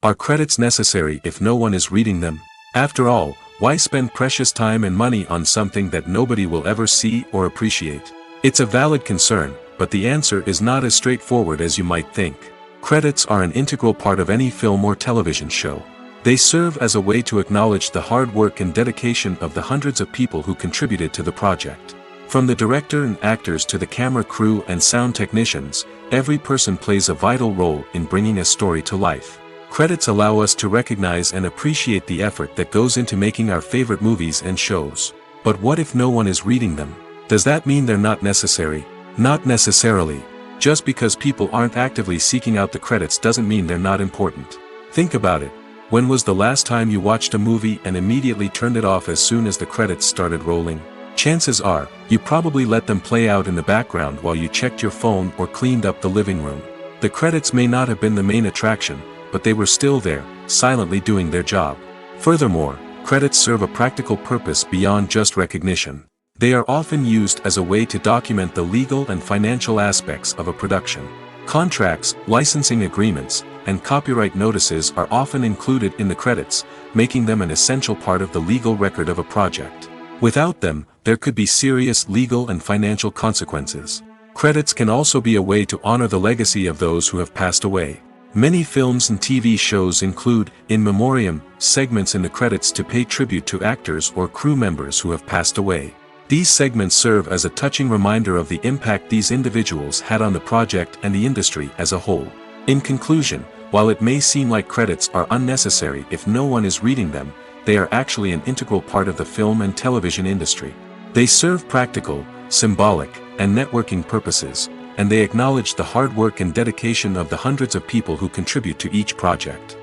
Are credits necessary if no one is reading them? After all, why spend precious time and money on something that nobody will ever see or appreciate? It's a valid concern, but the answer is not as straightforward as you might think. Credits are an integral part of any film or television show. They serve as a way to acknowledge the hard work and dedication of the hundreds of people who contributed to the project. From the director and actors to the camera crew and sound technicians, every person plays a vital role in bringing a story to life. Credits allow us to recognize and appreciate the effort that goes into making our favorite movies and shows. But what if no one is reading them? Does that mean they're not necessary? Not necessarily. Just because people aren't actively seeking out the credits doesn't mean they're not important. Think about it. When was the last time you watched a movie and immediately turned it off as soon as the credits started rolling? Chances are, you probably let them play out in the background while you checked your phone or cleaned up the living room. The credits may not have been the main attraction, but they were still there, silently doing their job. Furthermore, credits serve a practical purpose beyond just recognition. They are often used as a way to document the legal and financial aspects of a production. Contracts, licensing agreements, and copyright notices are often included in the credits, making them an essential part of the legal record of a project. Without them, there could be serious legal and financial consequences. Credits can also be a way to honor the legacy of those who have passed away. Many films and TV shows include, in memoriam, segments in the credits to pay tribute to actors or crew members who have passed away. These segments serve as a touching reminder of the impact these individuals had on the project and the industry as a whole. In conclusion, while it may seem like credits are unnecessary if no one is reading them, they are actually an integral part of the film and television industry. They serve practical, symbolic, and networking purposes, and they acknowledge the hard work and dedication of the hundreds of people who contribute to each project.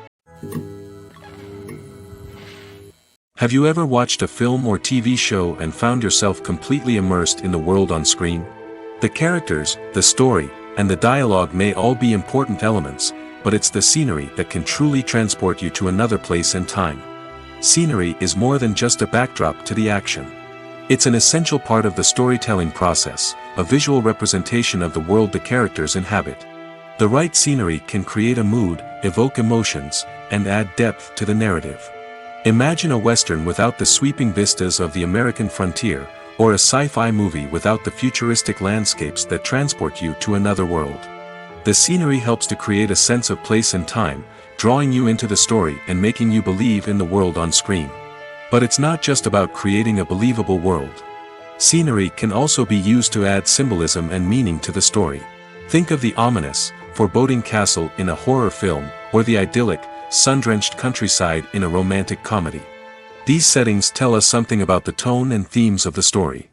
Have you ever watched a film or TV show and found yourself completely immersed in the world on screen? The characters, the story, and the dialogue may all be important elements, but it's the scenery that can truly transport you to another place and time. Scenery is more than just a backdrop to the action. It's an essential part of the storytelling process, a visual representation of the world the characters inhabit. The right scenery can create a mood, evoke emotions, and add depth to the narrative. Imagine a Western without the sweeping vistas of the American frontier, or a sci-fi movie without the futuristic landscapes that transport you to another world. The scenery helps to create a sense of place and time, drawing you into the story and making you believe in the world on screen. But it's not just about creating a believable world. Scenery can also be used to add symbolism and meaning to the story. Think of the ominous, foreboding castle in a horror film, or the idyllic, sun-drenched countryside in a romantic comedy. These settings tell us something about the tone and themes of the story.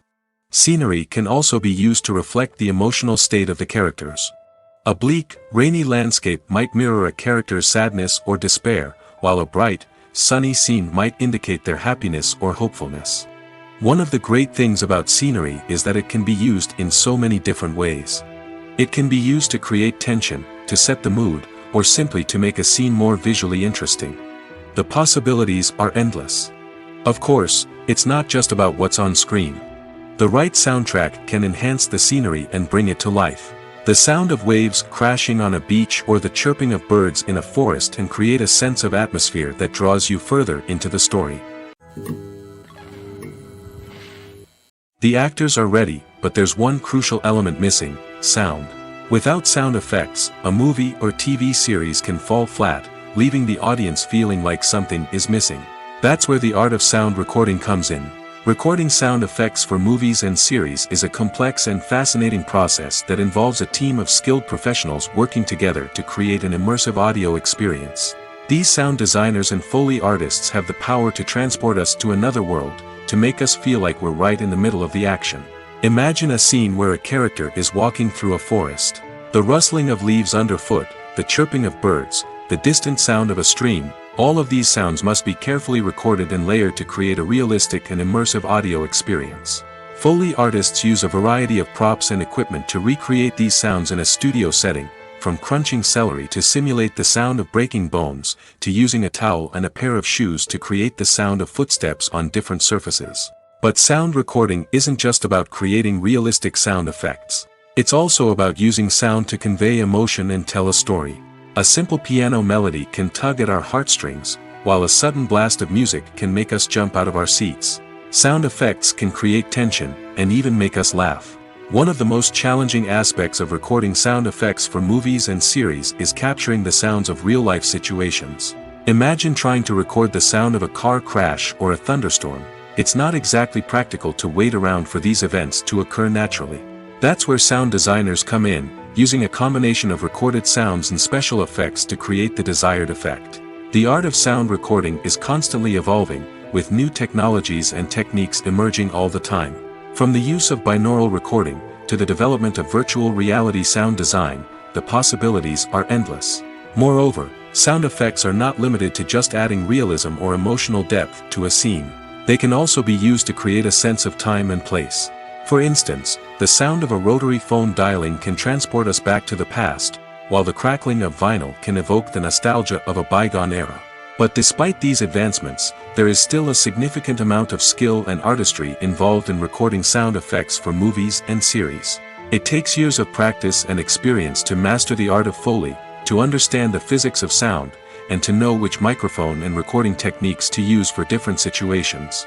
Scenery can also be used to reflect the emotional state of the characters. A bleak, rainy landscape might mirror a character's sadness or despair, while a bright, sunny scene might indicate their happiness or hopefulness. One of the great things about scenery is that it can be used in so many different ways. It can be used to create tension, to set the mood, or simply to make a scene more visually interesting. The possibilities are endless. Of course, it's not just about what's on screen. The right soundtrack can enhance the scenery and bring it to life. The sound of waves crashing on a beach or the chirping of birds in a forest can create a sense of atmosphere that draws you further into the story. The actors are ready, but there's one crucial element missing: sound. Without sound effects, a movie or TV series can fall flat, leaving the audience feeling like something is missing. That's where the art of sound recording comes in. Recording sound effects for movies and series is a complex and fascinating process that involves a team of skilled professionals working together to create an immersive audio experience. These sound designers and Foley artists have the power to transport us to another world, to make us feel like we're right in the middle of the action. Imagine a scene where a character is walking through a forest. The rustling of leaves underfoot, the chirping of birds, the distant sound of a stream, all of these sounds must be carefully recorded and layered to create a realistic and immersive audio experience. Foley artists use a variety of props and equipment to recreate these sounds in a studio setting, from crunching celery to simulate the sound of breaking bones, to using a towel and a pair of shoes to create the sound of footsteps on different surfaces. But sound recording isn't just about creating realistic sound effects. It's also about using sound to convey emotion and tell a story. A simple piano melody can tug at our heartstrings, while a sudden blast of music can make us jump out of our seats. Sound effects can create tension, and even make us laugh. One of the most challenging aspects of recording sound effects for movies and series is capturing the sounds of real-life situations. Imagine trying to record the sound of a car crash or a thunderstorm. It's not exactly practical to wait around for these events to occur naturally. That's where sound designers come in, using a combination of recorded sounds and special effects to create the desired effect. The art of sound recording is constantly evolving, with new technologies and techniques emerging all the time. From the use of binaural recording, to the development of virtual reality sound design, the possibilities are endless. Moreover, sound effects are not limited to just adding realism or emotional depth to a scene. They can also be used to create a sense of time and place. For instance, the sound of a rotary phone dialing can transport us back to the past, while the crackling of vinyl can evoke the nostalgia of a bygone era. But despite these advancements, there is still a significant amount of skill and artistry involved in recording sound effects for movies and series. It takes years of practice and experience to master the art of Foley, to understand the physics of sound, and to know which microphone and recording techniques to use for different situations.